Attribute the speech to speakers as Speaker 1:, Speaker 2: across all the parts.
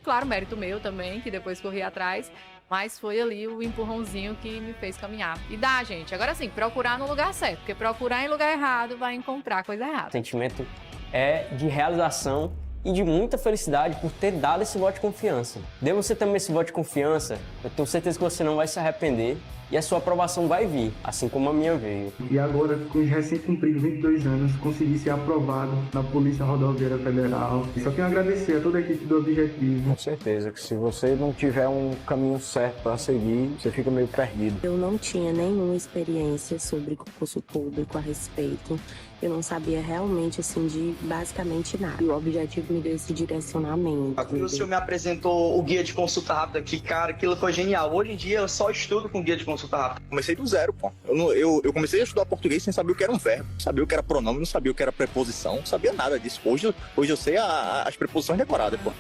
Speaker 1: Claro, mérito meu também, que depois corri atrás, mas foi ali o empurrãozinho que me fez caminhar. E dá, gente. Agora sim, procurar no lugar certo, porque procurar em lugar errado vai encontrar coisa
Speaker 2: O
Speaker 1: errada.
Speaker 2: sentimento é de realização e de muita felicidade por ter dado esse voto de confiança. Dê você também esse voto de confiança, eu tenho certeza que você não vai se arrepender e a sua aprovação vai vir, assim como a minha veio.
Speaker 3: E agora, com os recém-cumpridos 22 anos, consegui ser aprovado na Polícia Rodoviária Federal. E só tenho a agradecer a toda a equipe do Objetivo.
Speaker 4: Com certeza que se você não tiver um caminho certo para seguir, você fica meio perdido.
Speaker 5: Eu não tinha nenhuma experiência sobre concurso público a respeito. Eu não sabia realmente, assim, de basicamente nada. E o Objetivo me deu esse direcionamento.
Speaker 6: O senhor me apresentou o guia de consulta rápida, que, cara, aquilo foi genial. Hoje em dia eu só estudo com guia de consulta rápida.
Speaker 7: Comecei do zero, pô. Eu comecei a estudar português sem saber o que era um verbo, sabia o que era pronome, não sabia o que era preposição, não sabia nada disso. Hoje eu sei as preposições decoradas, pô.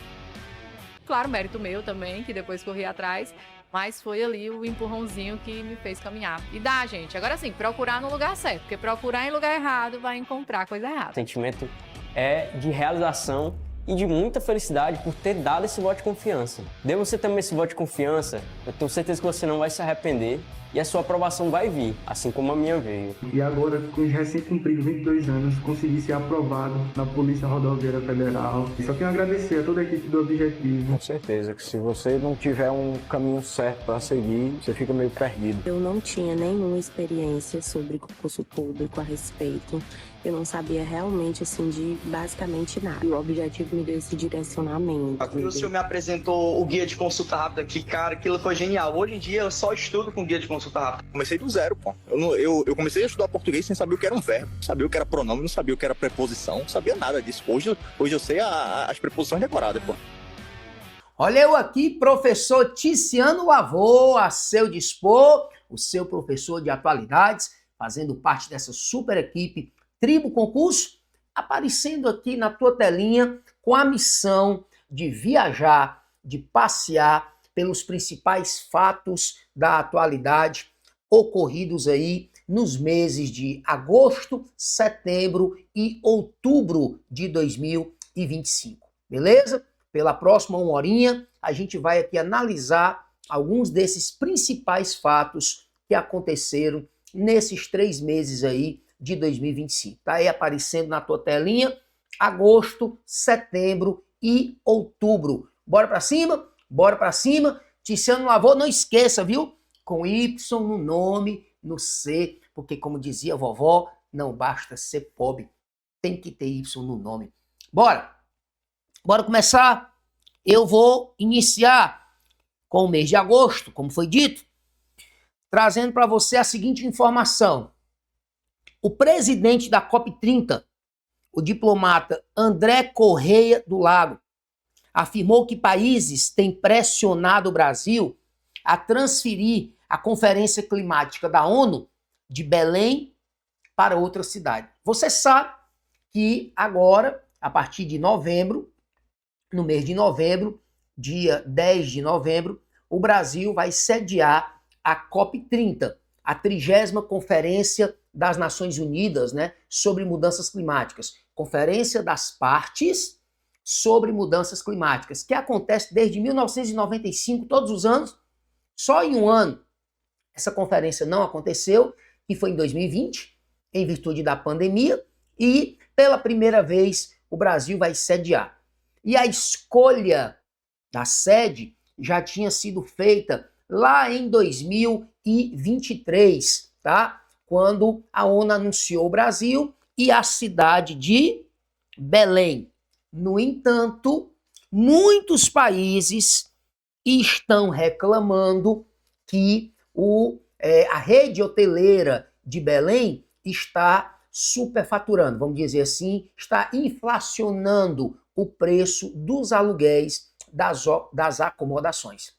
Speaker 1: Claro, mérito meu também, que depois corri atrás, mas foi ali o empurrãozinho que me fez caminhar. E dá, gente. Agora sim, procurar no lugar certo, porque procurar em lugar errado vai encontrar coisa errada.
Speaker 2: O sentimento é de realização e de muita felicidade por ter dado esse voto de confiança. Dê você também esse voto de confiança, eu tenho certeza que você não vai se arrepender e a sua aprovação vai vir, assim como a minha veio.
Speaker 3: E agora, com os recém-cumpridos 22 anos, consegui ser aprovado na Polícia Rodoviária Federal. E só tenho a agradecer a toda a equipe do Objetivo.
Speaker 4: Com certeza que se você não tiver um caminho certo para seguir, você fica meio perdido.
Speaker 5: Eu não tinha nenhuma experiência sobre concurso público a respeito. Eu não sabia realmente, assim, de basicamente nada. E o Objetivo me deu esse direcionamento.
Speaker 6: O senhor me apresentou o guia de consulta rápida, que, cara, aquilo foi genial. Hoje em dia eu só estudo com guia de consulta rápida.
Speaker 7: Comecei do zero, pô. Eu comecei a estudar português sem saber o que era um verbo, não sabia o que era pronome, não sabia o que era preposição, não sabia nada disso. Hoje eu sei as preposições decoradas, pô.
Speaker 8: Olha eu aqui, professor Ticiano Lavô, a seu dispor, o seu professor de atualidades, fazendo parte dessa super equipe Tribo Concurso, aparecendo aqui na tua telinha com a missão de viajar, de passear pelos principais fatos da atualidade ocorridos aí nos meses de agosto, setembro e outubro de 2025. Beleza? Pela próxima 1 horinha, a gente vai aqui analisar alguns desses principais fatos que aconteceram nesses 3 meses aí de 2025. Tá aí aparecendo na tua telinha, agosto, setembro e outubro. Bora pra cima? Bora pra cima. Ticiano Lavô, não esqueça, viu? Com Y no nome, no C, porque como dizia a vovó, não basta ser pobre, tem que ter Y no nome. Bora! Bora começar? Eu vou iniciar com o mês de agosto, como foi dito, trazendo para você a seguinte informação. O presidente da COP30, o diplomata André Correia do Lago, afirmou que países têm pressionado o Brasil a transferir a Conferência Climática da ONU de Belém para outra cidade. Você sabe que agora, a partir de novembro, no mês de novembro, dia 10 de novembro, o Brasil vai sediar a COP30, a 30ª Conferência das Nações Unidas, né, sobre mudanças climáticas. Conferência das Partes sobre mudanças climáticas, que acontece desde 1995, todos os anos. Só em um ano essa conferência não aconteceu, que foi em 2020, em virtude da pandemia, e pela primeira vez o Brasil vai sediar. E a escolha da sede já tinha sido feita lá em 2023, tá? Quando a ONU anunciou o Brasil e a cidade de Belém. No entanto, muitos países estão reclamando que a rede hoteleira de Belém está superfaturando, vamos dizer assim, está inflacionando o preço dos aluguéis das acomodações.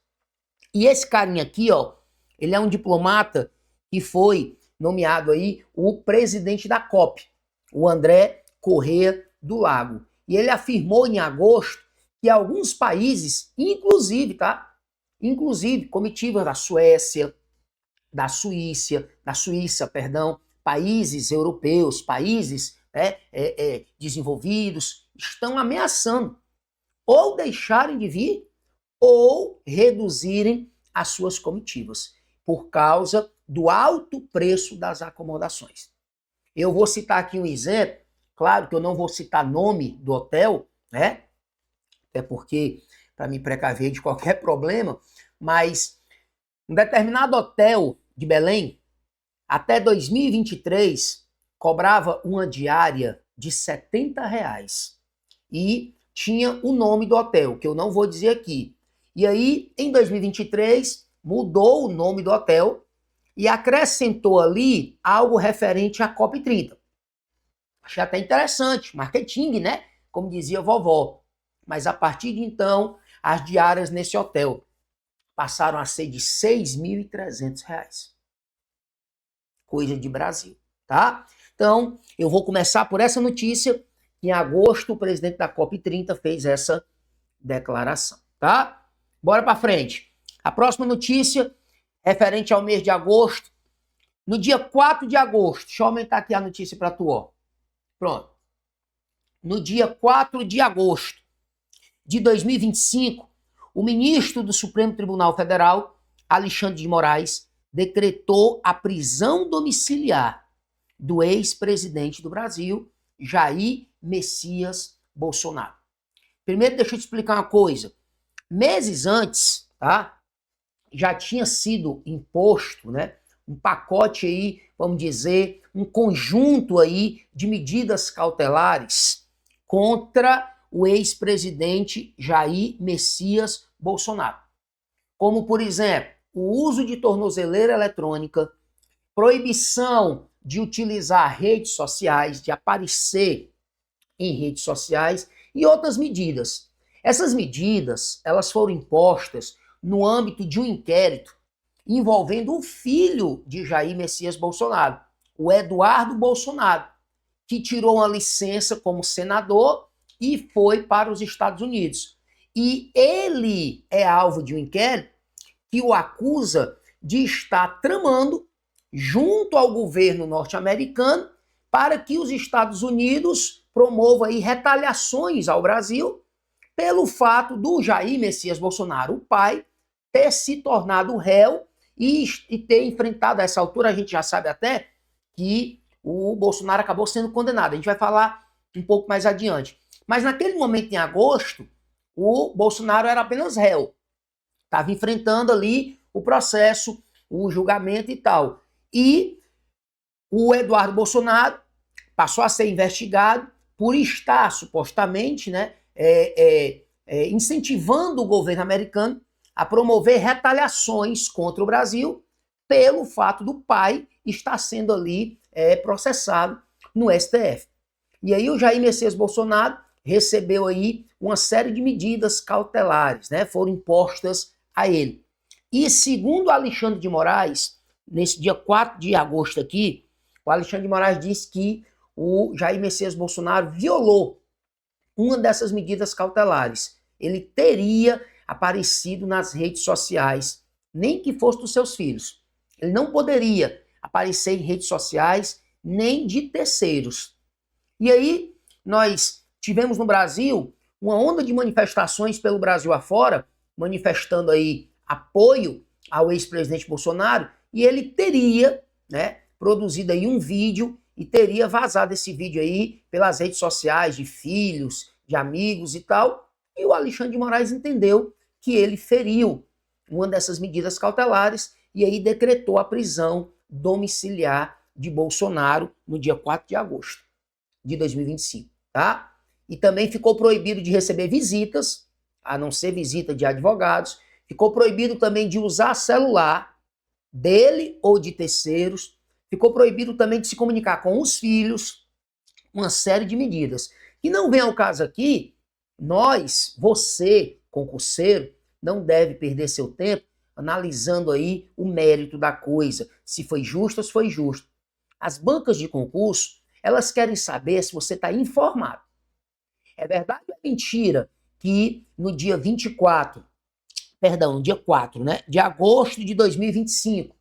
Speaker 8: E esse carinha aqui, ó, ele é um diplomata que foi nomeado aí o presidente da COP, o André Correia do Lago. E ele afirmou em agosto que alguns países, inclusive comitivas da Suécia, da Suíça, países europeus, países desenvolvidos, estão ameaçando ou deixarem de vir ou reduzirem as suas comitivas, por causa do alto preço das acomodações. Eu vou citar aqui um exemplo, claro que eu não vou citar nome do hotel, né? Até porque, para me precaver de qualquer problema, mas um determinado hotel de Belém, até 2023, cobrava uma diária de R$ 70 e tinha o nome do hotel, que eu não vou dizer aqui. E aí, em 2023, mudou o nome do hotel e acrescentou ali algo referente à COP30. Achei até interessante, marketing, né? Como dizia a vovó. Mas a partir de então, as diárias nesse hotel passaram a ser de R$ 6.300. Coisa de Brasil, tá? Então, eu vou começar por essa notícia. Em agosto, o presidente da COP30 fez essa declaração, tá? Bora para frente. A próxima notícia, referente ao mês de agosto. No dia 4 de agosto, deixa eu aumentar aqui a notícia para tu, ó. Pronto. No dia 4 de agosto de 2025, o ministro do Supremo Tribunal Federal, Alexandre de Moraes, decretou a prisão domiciliar do ex-presidente do Brasil, Jair Messias Bolsonaro. Primeiro, deixa eu te explicar uma coisa. Meses antes, tá? Já tinha sido imposto, né? Um pacote aí, vamos dizer, um conjunto aí de medidas cautelares contra o ex-presidente Jair Messias Bolsonaro. Como, por exemplo, o uso de tornozeleira eletrônica, proibição de utilizar redes sociais, de aparecer em redes sociais e outras medidas. Essas medidas, elas foram impostas no âmbito de um inquérito envolvendo o filho de Jair Messias Bolsonaro, o Eduardo Bolsonaro, que tirou uma licença como senador e foi para os Estados Unidos. E ele é alvo de um inquérito que o acusa de estar tramando junto ao governo norte-americano para que os Estados Unidos promovam aí retaliações ao Brasil pelo fato do Jair Messias Bolsonaro, o pai, ter se tornado réu e ter enfrentado, a essa altura a gente já sabe até que o Bolsonaro acabou sendo condenado. A gente vai falar um pouco mais adiante. Mas naquele momento, em agosto, o Bolsonaro era apenas réu. Estava enfrentando ali o processo, o julgamento e tal. E o Eduardo Bolsonaro passou a ser investigado por estar, supostamente, né, incentivando o governo americano a promover retaliações contra o Brasil pelo fato do pai estar sendo ali processado no STF. E aí o Jair Messias Bolsonaro recebeu aí uma série de medidas cautelares, né, foram impostas a ele. E segundo Alexandre de Moraes, nesse dia 4 de agosto aqui, o Alexandre de Moraes disse que o Jair Messias Bolsonaro violou uma dessas medidas cautelares. Ele teria aparecido nas redes sociais, nem que fosse dos seus filhos. Ele não poderia aparecer em redes sociais, nem de terceiros. E aí, nós tivemos no Brasil uma onda de manifestações pelo Brasil afora, manifestando aí apoio ao ex-presidente Bolsonaro, e ele teria, né, produzido aí um vídeo e teria vazado esse vídeo aí pelas redes sociais de filhos, de amigos e tal, e o Alexandre de Moraes entendeu que ele feriu uma dessas medidas cautelares e aí decretou a prisão domiciliar de Bolsonaro no dia 4 de agosto de 2025, tá? E também ficou proibido de receber visitas, a não ser visita de advogados, ficou proibido também de usar celular dele ou de terceiros, ficou proibido também de se comunicar com os filhos, uma série de medidas. Que não vem ao caso aqui, nós, você, concurseiro, não deve perder seu tempo analisando aí o mérito da coisa, se foi justo ou se foi justo. As bancas de concurso, elas querem saber se você está informado. É verdade ou é mentira que no dia 4, né, de agosto de 2025,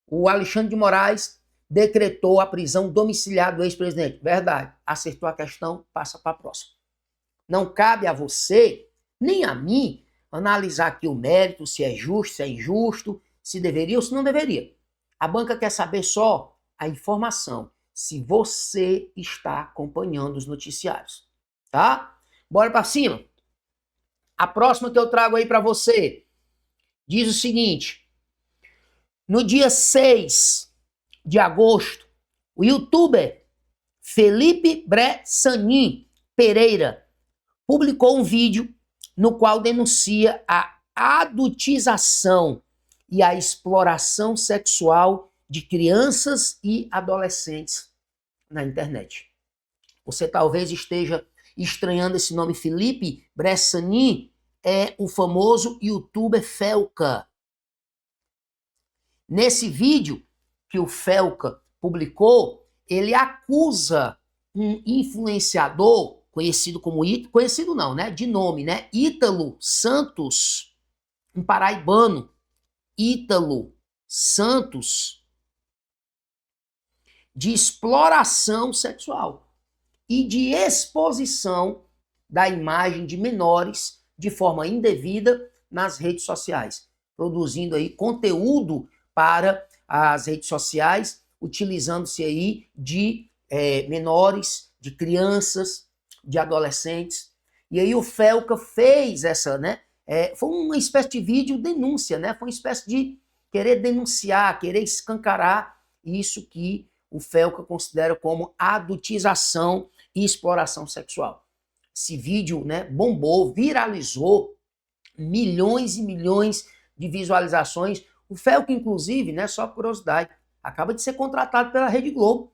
Speaker 8: o Alexandre de Moraes decretou a prisão domiciliar do ex-presidente? Verdade. Acertou a questão, passa para a próxima. Não cabe a você, nem a mim, analisar aqui o mérito, se é justo, se é injusto, se deveria ou se não deveria. A banca quer saber só a informação, se você está acompanhando os noticiários, tá? Bora para cima. A próxima que eu trago aí para você diz o seguinte: no dia 6 de agosto, o youtuber Felipe Bressanini Pereira publicou um vídeo no qual denuncia a adultização e a exploração sexual de crianças e adolescentes na internet. Você talvez esteja estranhando esse nome. Felipe Bressanini é o famoso youtuber Felca. Nesse vídeo que o Felca publicou, ele acusa um influenciador conhecido como conhecido não, né? De nome, né? Ítalo Santos, um paraibano. Ítalo Santos, de exploração sexual e de exposição da imagem de menores de forma indevida nas redes sociais, produzindo aí conteúdo para as redes sociais, utilizando-se aí de menores, de crianças, de adolescentes. E aí o Felca fez essa, né? Foi uma espécie de vídeo denúncia, né? Foi uma espécie de querer denunciar, querer escancarar isso que o Felca considera como adultização e exploração sexual. Esse vídeo, né, bombou, viralizou, milhões e milhões de visualizações. O Felca, inclusive, né, só curiosidade, acaba de ser contratado pela Rede Globo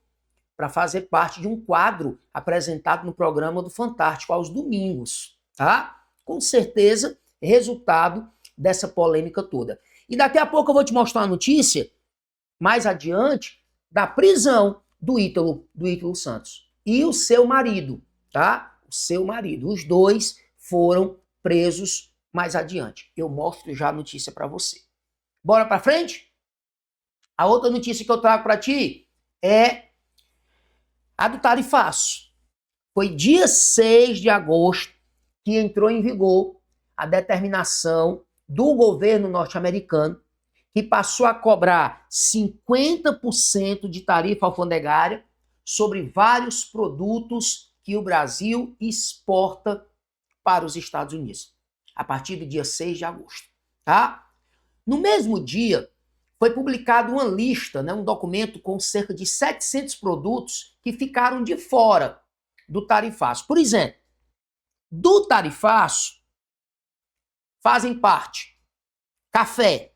Speaker 8: para fazer parte de um quadro apresentado no programa do Fantástico aos domingos, tá? Com certeza, resultado dessa polêmica toda. E daqui a pouco eu vou te mostrar uma notícia, mais adiante, da prisão do Ítalo Santos e o seu marido, tá? O seu marido. Os dois foram presos mais adiante. Eu mostro já a notícia para você. Bora para frente? A outra notícia que eu trago para ti é a do tarifaço. Foi dia 6 de agosto que entrou em vigor a determinação do governo norte-americano que passou a cobrar 50% de tarifa alfandegária sobre vários produtos que o Brasil exporta para os Estados Unidos, a partir do dia 6 de agosto, tá? No mesmo dia, foi publicado uma lista, né, um documento com cerca de 700 produtos que ficaram de fora do tarifaço. Por exemplo, do tarifaço fazem parte café.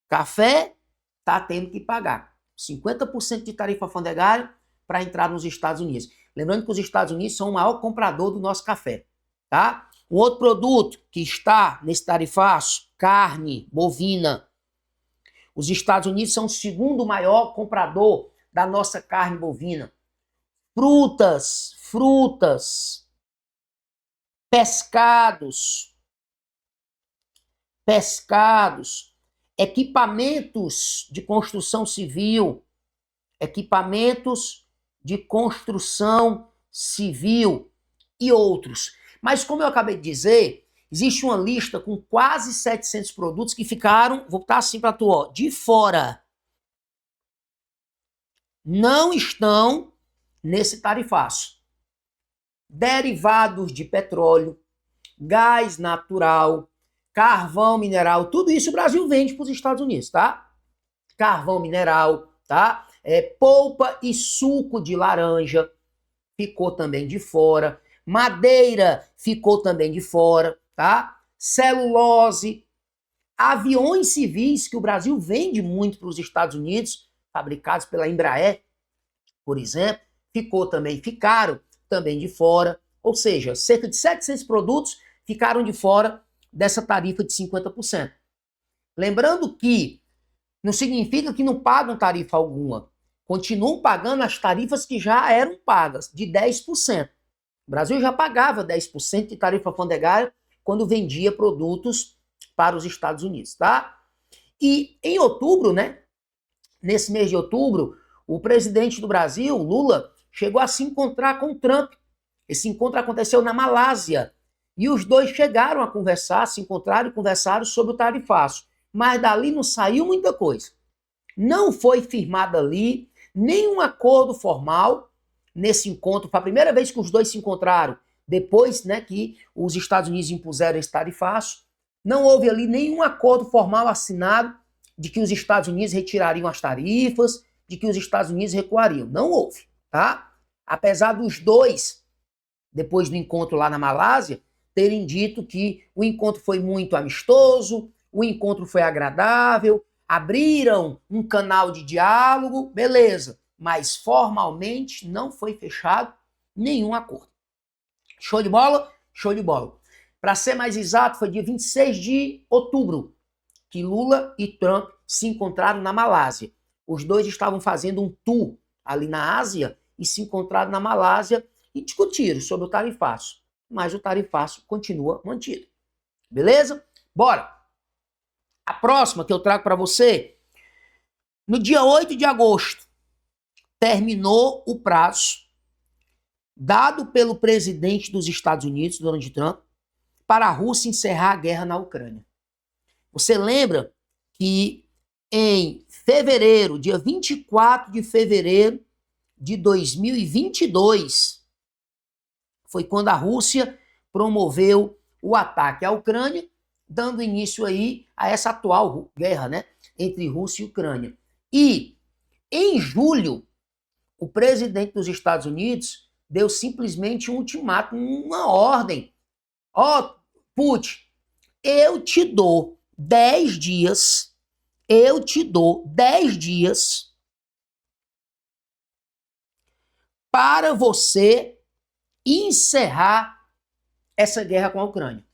Speaker 8: Café está tendo que pagar 50% de tarifa alfandegária para entrar nos Estados Unidos. Lembrando que os Estados Unidos são o maior comprador do nosso café, tá? Um outro produto que está nesse tarifaço, carne bovina. Os Estados Unidos são o segundo maior comprador da nossa carne bovina. Frutas, pescados, equipamentos de construção civil, e outros. Mas como eu acabei de dizer, existe uma lista com quase 700 produtos que ficaram, vou botar assim para tu, ó, de fora. Não estão nesse tarifaço. Derivados de petróleo, gás natural, carvão mineral, tudo isso o Brasil vende para os Estados Unidos, tá? Carvão mineral, tá? Polpa e suco de laranja ficou também de fora. Madeira ficou também de fora, tá? Celulose, aviões civis que o Brasil vende muito para os Estados Unidos, fabricados pela Embraer, por exemplo, ficaram também de fora. Ou seja, cerca de 700 produtos ficaram de fora dessa tarifa de 50%. Lembrando que não significa que não pagam tarifa alguma. Continuam pagando as tarifas que já eram pagas, de 10%. O Brasil já pagava 10% de tarifa alfandegária quando vendia produtos para os Estados Unidos, tá? E em outubro, né? Nesse mês de outubro, o presidente do Brasil, Lula, chegou a se encontrar com Trump. Esse encontro aconteceu na Malásia. E os dois chegaram a conversar, se encontraram e conversaram sobre o tarifaço. Mas dali não saiu muita coisa. Não foi firmado ali nenhum acordo formal nesse encontro. Foi a primeira vez que os dois se encontraram depois, né, que os Estados Unidos impuseram esse tarifaço. Não houve ali nenhum acordo formal assinado de que os Estados Unidos retirariam as tarifas, de que os Estados Unidos recuariam. Não houve, tá? Apesar dos dois, depois do encontro lá na Malásia, terem dito que o encontro foi muito amistoso, o encontro foi agradável, abriram um canal de diálogo, beleza, mas formalmente não foi fechado nenhum acordo. Show de bola? Show de bola. Para ser mais exato, foi dia 26 de outubro que Lula e Trump se encontraram na Malásia. Os dois estavam fazendo um tour ali na Ásia e se encontraram na Malásia e discutiram sobre o tarifaço. Mas o tarifaço continua mantido. Beleza? Bora! A próxima que eu trago para você, no dia 8 de agosto, terminou o prazo dado pelo presidente dos Estados Unidos, Donald Trump, para a Rússia encerrar a guerra na Ucrânia. Você lembra que em fevereiro, dia 24 de fevereiro de 2022, foi quando a Rússia promoveu o ataque à Ucrânia, dando início aí a essa atual guerra, né, entre Rússia e Ucrânia. E em julho, o presidente dos Estados Unidos deu simplesmente um ultimato, uma ordem. Ó, Putin, eu te dou 10 dias, para você encerrar essa guerra com a Ucrânia.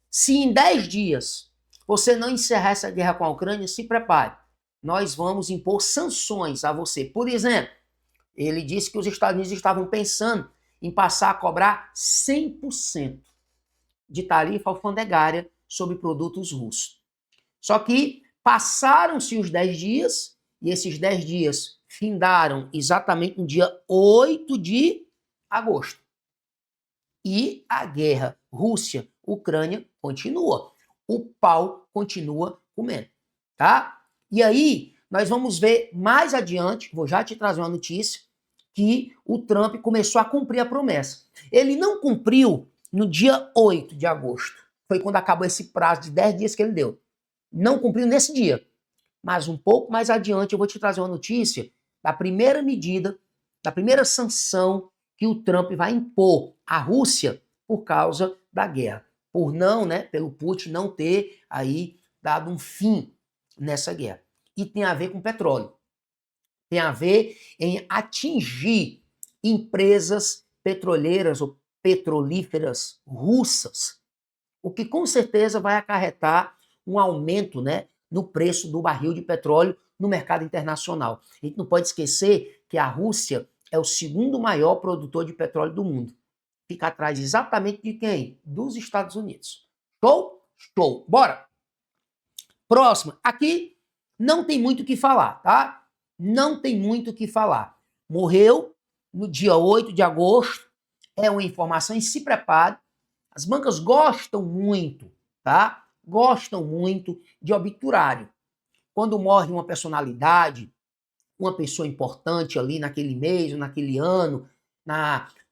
Speaker 8: Se em 10 dias você não encerrar essa guerra com a Ucrânia, se prepare. Nós vamos impor sanções a você. Por exemplo, ele disse que os Estados Unidos estavam pensando em passar a cobrar 100% de tarifa alfandegária sobre produtos russos. Só que passaram-se os 10 dias, e esses 10 dias findaram exatamente no dia 8 de agosto. E a guerra Rússia-Ucrânia continua. O pau continua comendo, tá? E aí, nós vamos ver mais adiante, vou já te trazer uma notícia, que o Trump começou a cumprir a promessa. Ele não cumpriu no dia 8 de agosto. Foi quando acabou esse prazo de 10 dias que ele deu. Não cumpriu nesse dia. Mas um pouco mais adiante eu vou te trazer uma notícia da primeira medida, da primeira sanção que o Trump vai impor à Rússia por causa da guerra. Por não, né, pelo Putin não ter aí dado um fim nessa guerra. E tem a ver com petróleo. Tem a ver em atingir empresas petroleiras ou petrolíferas russas, o que com certeza vai acarretar um aumento, né, no preço do barril de petróleo no mercado internacional. A gente não pode esquecer que a Rússia é o segundo maior produtor de petróleo do mundo. Fica atrás exatamente de quem? Dos Estados Unidos. Show? Show. Bora! Próxima. Aqui não tem muito o que falar, tá? Não tem muito o que falar. Morreu no dia 8 de agosto. É uma informação e se prepare. As bancas gostam muito, tá? Gostam muito de obituário. Quando morre uma personalidade, uma pessoa importante ali naquele mês, ou naquele ano,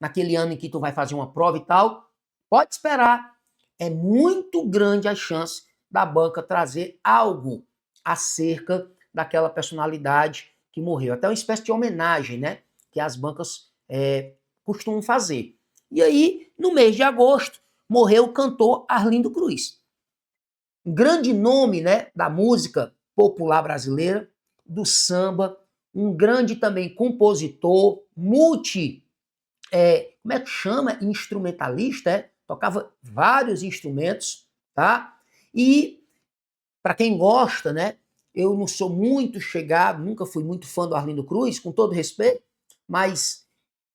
Speaker 8: naquele ano em que tu vai fazer uma prova e tal, pode esperar. É muito grande a chance da banca trazer algo acerca daquela personalidade que morreu. Até uma espécie de homenagem, né? Que as bancas costumam fazer. E aí, no mês de agosto, morreu o cantor Arlindo Cruz. Um grande nome, né, da música popular brasileira, do samba, um grande também compositor, como é que chama? Instrumentalista, tocava vários instrumentos, tá? E, para quem gosta, né, eu não sou muito chegado, nunca fui muito fã do Arlindo Cruz, com todo respeito, mas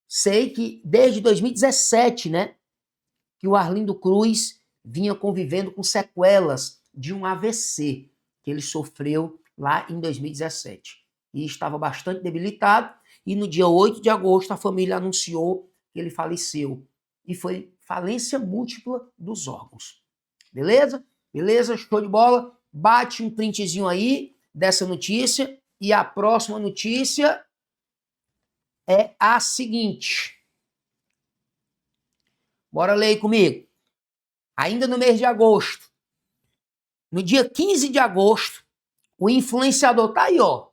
Speaker 8: sei que desde 2017, né, que o Arlindo Cruz vinha convivendo com sequelas de um AVC que ele sofreu lá em 2017. E estava bastante debilitado, e no dia 8 de agosto a família anunciou que ele faleceu. E foi falência múltipla dos órgãos. Beleza? Beleza? Show de bola? Bate um printzinho aí dessa notícia e a próxima notícia é a seguinte. Bora ler aí comigo. Ainda no mês de agosto, no dia 15 de agosto, o influenciador tá aí, ó.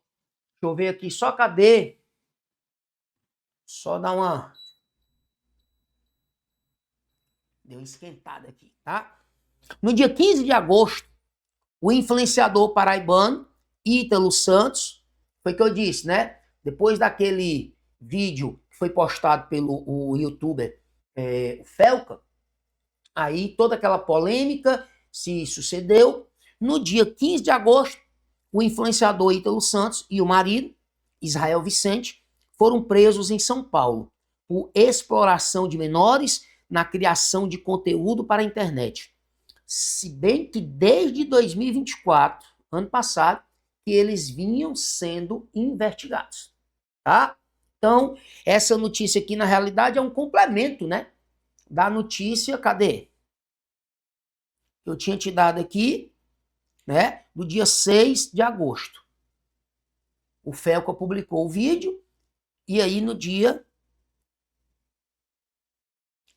Speaker 8: Deixa eu ver aqui, só cadê? Só dar uma... Deu uma esquentada aqui, tá? No dia 15 de agosto, o influenciador paraibano, Ítalo Santos, foi o que eu disse, né? Depois daquele vídeo que foi postado pelo youtuber Felca, aí toda aquela polêmica se sucedeu. No dia 15 de agosto, o influenciador Ítalo Santos e o marido, Israel Vicente, foram presos em São Paulo por exploração de menores na criação de conteúdo para a internet. Se bem que desde 2024, ano passado, que eles vinham sendo investigados, tá? Então, essa notícia aqui, na realidade, é um complemento, né, da notícia, cadê? Eu tinha te dado aqui, né, do dia 6 de agosto. O Felca publicou o vídeo, e aí no dia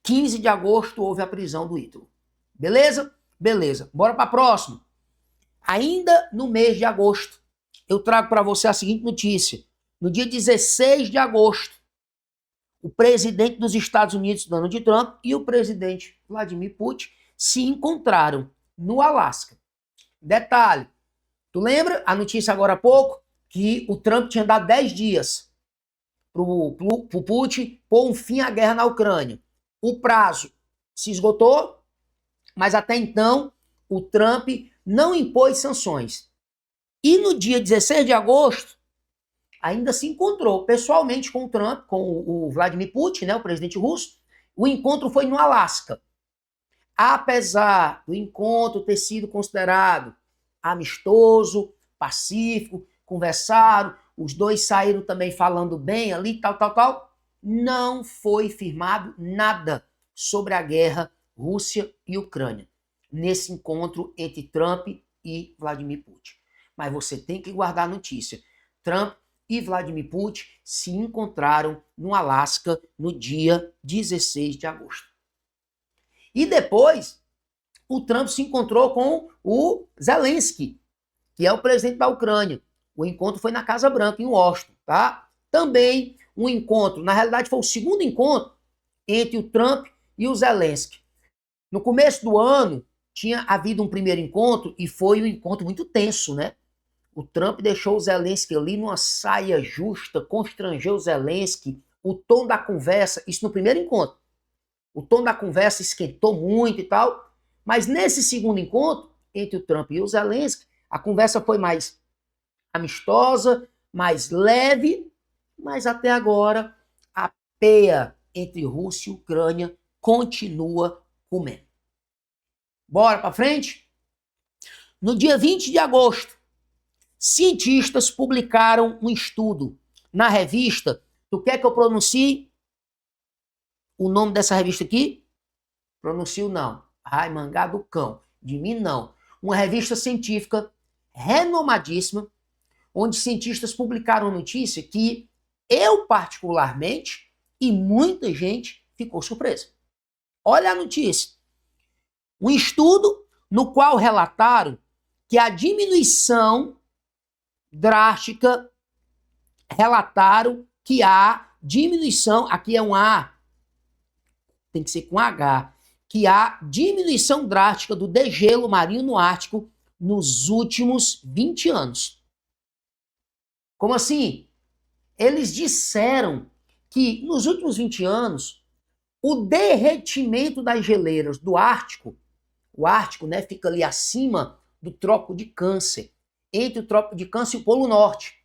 Speaker 8: 15 de agosto houve a prisão do Ítalo. Beleza? Beleza. Bora para a próxima. Ainda no mês de agosto, eu trago para você a seguinte notícia. No dia 16 de agosto, o presidente dos Estados Unidos, Donald Trump, e o presidente Vladimir Putin se encontraram no Alasca. Detalhe, tu lembra a notícia agora há pouco que o Trump tinha dado 10 dias pro Putin pôr um fim à guerra na Ucrânia. O prazo se esgotou, mas até então o Trump não impôs sanções. E no dia 16 de agosto, ainda se encontrou pessoalmente com o Trump, com o Vladimir Putin, né, o presidente russo. O encontro foi no Alasca. Apesar do encontro ter sido considerado amistoso, pacífico, conversaram, os dois saíram também falando bem ali, tal, não foi firmado nada sobre a guerra Rússia e Ucrânia nesse encontro entre Trump e Vladimir Putin. Mas você tem que guardar a notícia. Trump e Vladimir Putin se encontraram no Alasca no dia 16 de agosto. E depois, o Trump se encontrou com o Zelensky, que é o presidente da Ucrânia. O encontro foi na Casa Branca, em Washington, tá? Também um encontro, na realidade foi o segundo encontro entre o Trump e o Zelensky. No começo do ano, tinha havido um primeiro encontro e foi um encontro muito tenso, né? O Trump deixou o Zelensky ali numa saia justa, constrangeu o Zelensky, o tom da conversa, isso no primeiro encontro. O tom da conversa esquentou muito e tal, mas nesse segundo encontro, entre o Trump e o Zelensky, a conversa foi mais amistosa, mais leve, mas até agora a peia entre Rússia e Ucrânia continua comendo. Bora para frente? No dia 20 de agosto, cientistas publicaram um estudo na revista. Tu quer que eu pronuncie o nome dessa revista aqui? Pronuncio não. Ai, mangá do cão. De mim não. Uma revista científica renomadíssima, onde cientistas publicaram notícia que eu particularmente e muita gente ficou surpresa. Olha a notícia. Um estudo no qual relataram que a diminuição drástica, relataram que há diminuição, aqui é um A, tem que ser com H, que há diminuição drástica do degelo marinho no Ártico nos últimos 20 anos. Como assim? Eles disseram que nos últimos 20 anos, o derretimento das geleiras do Ártico, o Ártico, né, fica ali acima do Trópico de Câncer, entre o Trópico de Câncer e o Polo Norte.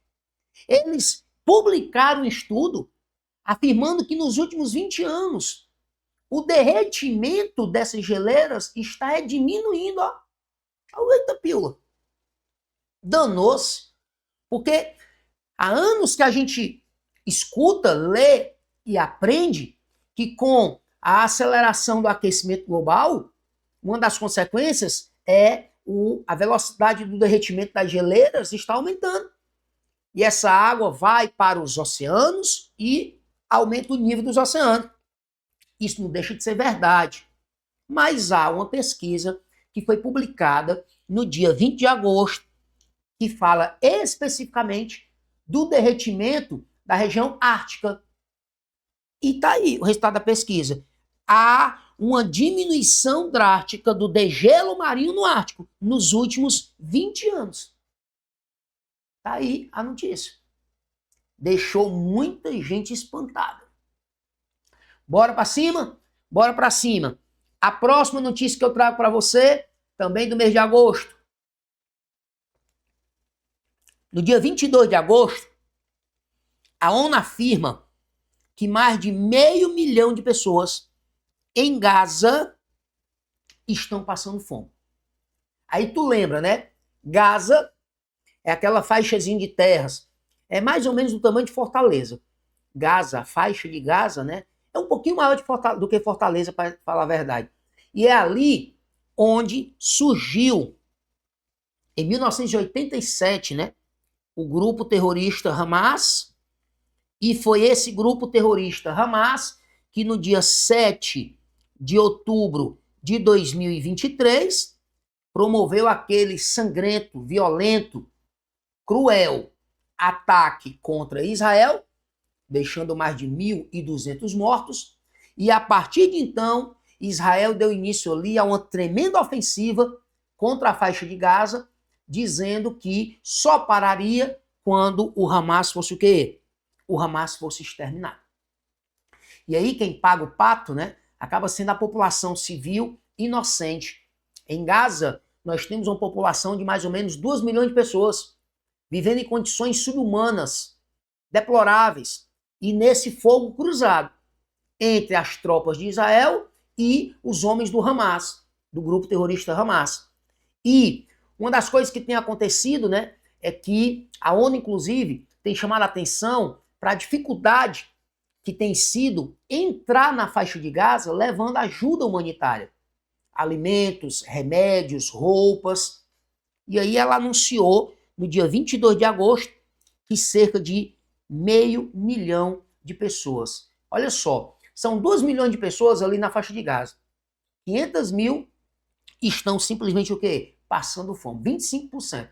Speaker 8: Eles publicaram um estudo afirmando que nos últimos 20 anos o derretimento dessas geleiras está diminuindo. Eita pílula. Danou-se. Porque há anos que a gente escuta, lê e aprende que com a aceleração do aquecimento global, uma das consequências é a velocidade do derretimento das geleiras está aumentando. E essa água vai para os oceanos e aumenta o nível dos oceanos. Isso não deixa de ser verdade. Mas há uma pesquisa que foi publicada no dia 20 de agosto, que fala especificamente do derretimento da região ártica. E tá aí o resultado da pesquisa. Há uma diminuição drástica do degelo marinho no Ártico nos últimos 20 anos. Tá aí a notícia. Deixou muita gente espantada. Bora para cima? Bora para cima. A próxima notícia que eu trago para você, também do mês de agosto. No dia 22 de agosto, a ONU afirma que mais de 500 mil de pessoas em Gaza estão passando fome. Aí tu lembra, né? Gaza é aquela faixazinha de terras. É mais ou menos do tamanho de Fortaleza. Gaza, a faixa de Gaza, né? É um pouquinho maior do que Fortaleza, para falar a verdade. E é ali onde surgiu, em 1987, né? O grupo terrorista Hamas. E foi esse grupo terrorista Hamas que no dia 7 de outubro de 2023 promoveu aquele sangrento, violento, cruel ataque contra Israel, deixando mais de 1.200 mortos. E a partir de então, Israel deu início ali a uma tremenda ofensiva contra a faixa de Gaza, dizendo que só pararia quando o Hamas fosse o quê? O Hamas fosse exterminado. E aí quem paga o pato, né, acaba sendo a população civil inocente. Em Gaza, nós temos uma população de mais ou menos 2 milhões de pessoas, vivendo em condições subhumanas, deploráveis, e nesse fogo cruzado entre as tropas de Israel e os homens do Hamas, do grupo terrorista Hamas. E uma das coisas que tem acontecido, né, é que a ONU, inclusive, tem chamado a atenção para a dificuldade que tem sido entrar na faixa de Gaza levando ajuda humanitária. Alimentos, remédios, roupas. E aí ela anunciou, no dia 22 de agosto, que cerca de 500 mil de pessoas. Olha só, são 2 milhões de pessoas ali na faixa de Gaza. 500 mil estão simplesmente o quê? Passando fome. 25%.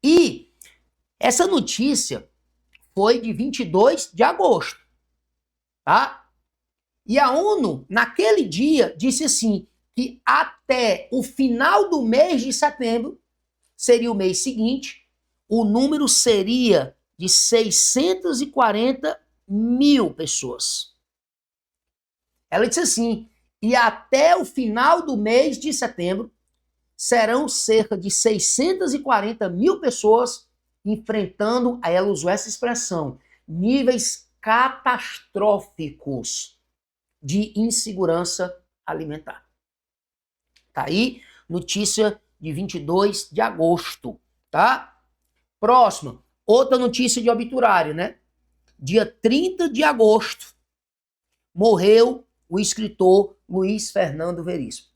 Speaker 8: E essa notícia foi de 22 de agosto, tá? E a ONU, naquele dia, disse assim, que até o final do mês de setembro, seria o mês seguinte, o número seria de 640 mil pessoas. Ela disse assim, e até o final do mês de setembro, serão cerca de 640 mil pessoas enfrentando, aí ela usou essa expressão, níveis catastróficos de insegurança alimentar. Tá aí, notícia de 22 de agosto, tá? Próxima, outra notícia de obituário, né? Dia 30 de agosto, morreu o escritor Luiz Fernando Veríssimo,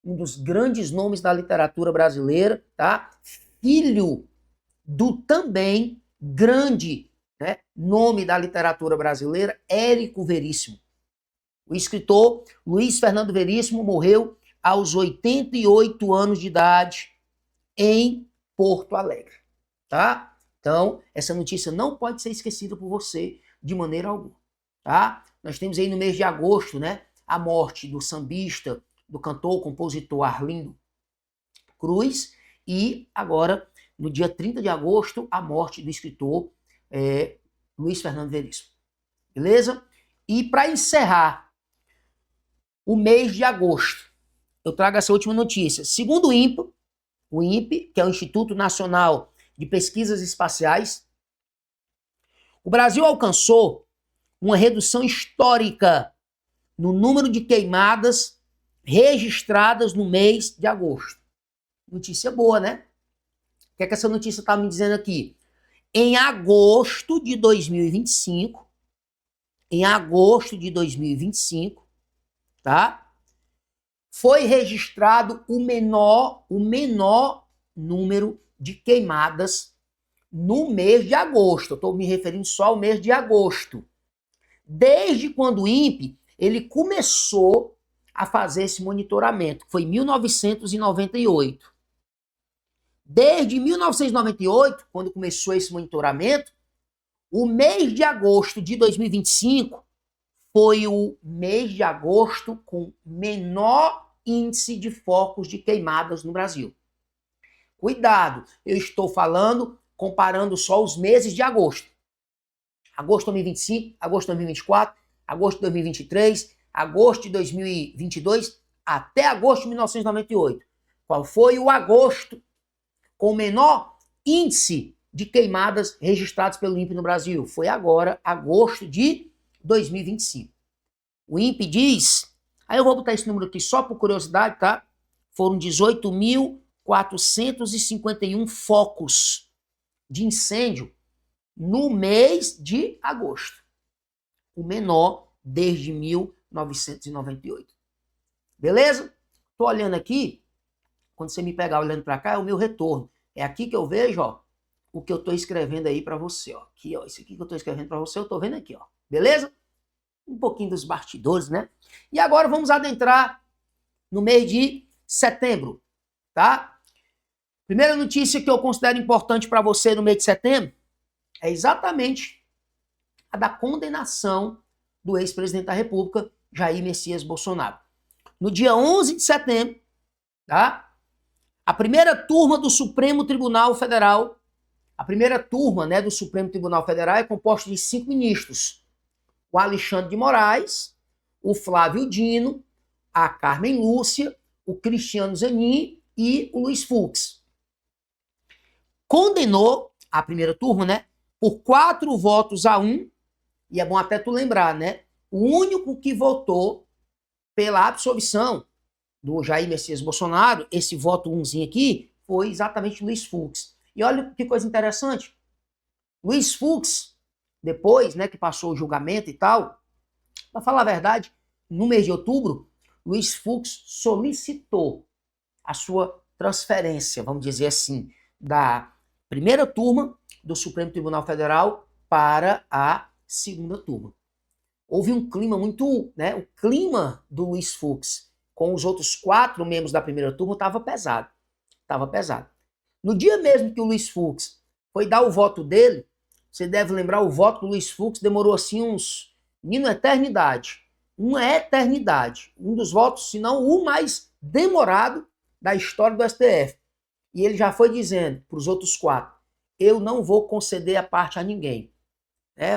Speaker 8: um dos grandes nomes da literatura brasileira, tá? Filho do também grande, né, nome da literatura brasileira, Érico Veríssimo. O escritor Luiz Fernando Veríssimo morreu aos 88 anos de idade em Porto Alegre, tá? Então, essa notícia não pode ser esquecida por você de maneira alguma, tá? Nós temos aí no mês de agosto, né, a morte do sambista, do cantor, compositor Arlindo Cruz, e agora, no dia 30 de agosto, a morte do escritor Luiz Fernando Veríssimo. Beleza? E para encerrar o mês de agosto, eu trago essa última notícia. Segundo o INPE, que é o Instituto Nacional de Pesquisas Espaciais, o Brasil alcançou uma redução histórica no número de queimadas registradas no mês de agosto. Notícia boa, né? O que é que essa notícia está me dizendo aqui? Em agosto de 2025, tá? Foi registrado o menor número de queimadas no mês de agosto. Eu estou me referindo só ao mês de agosto. Desde quando o INPE ele começou a fazer esse monitoramento, que foi em 1998. Desde 1998, quando começou esse monitoramento, o mês de agosto de 2025 foi o mês de agosto com menor índice de focos de queimadas no Brasil. Cuidado, eu estou falando, comparando só os meses de agosto. Agosto de 2025, agosto de 2024, agosto de 2023, agosto de 2022, até agosto de 1998. Qual foi o agosto com o menor índice de queimadas registrados pelo INPE no Brasil? Foi agora, agosto de 2025. O INPE diz, aí eu vou botar esse número aqui só por curiosidade, tá? Foram 18.451 focos de incêndio no mês de agosto. O menor desde 1998. Beleza? Tô olhando aqui, quando você me pegar olhando para cá, é o meu retorno. É aqui que eu vejo, ó, o que eu tô escrevendo aí para você, ó. Aqui, ó, isso aqui que eu tô escrevendo para você, eu tô vendo aqui, ó. Beleza? Um pouquinho dos bastidores, né? E agora vamos adentrar no mês de setembro, tá? Primeira notícia que eu considero importante para você no mês de setembro é exatamente a da condenação do ex-presidente da República, Jair Messias Bolsonaro. No dia 11 de setembro, tá? A primeira turma do Supremo Tribunal Federal, a primeira turma, né, do Supremo Tribunal Federal é composta de 5 ministros. O Alexandre de Moraes, o Flávio Dino, a Carmen Lúcia, o Cristiano Zanin e o Luiz Fux. Condenou a primeira turma, né, por 4-1, e é bom até tu lembrar, né, o único que votou pela absolvição do Jair Messias Bolsonaro, esse voto 1zinho aqui, foi exatamente Luiz Fux. E olha que coisa interessante, Luiz Fux, depois, né, que passou o julgamento e tal, para falar a verdade, no mês de outubro, Luiz Fux solicitou a sua transferência, vamos dizer assim, da primeira turma do Supremo Tribunal Federal para a segunda turma. Houve um clima muito, né, o clima do Luiz Fux com os outros 4 membros da primeira turma estava pesado. Estava pesado. No dia mesmo que o Luiz Fux foi dar o voto dele, você deve lembrar, o voto do Luiz Fux demorou assim uma eternidade. Uma eternidade. Um dos votos, se não o mais demorado da história do STF. E ele já foi dizendo para os outros 4, eu não vou conceder a parte a ninguém.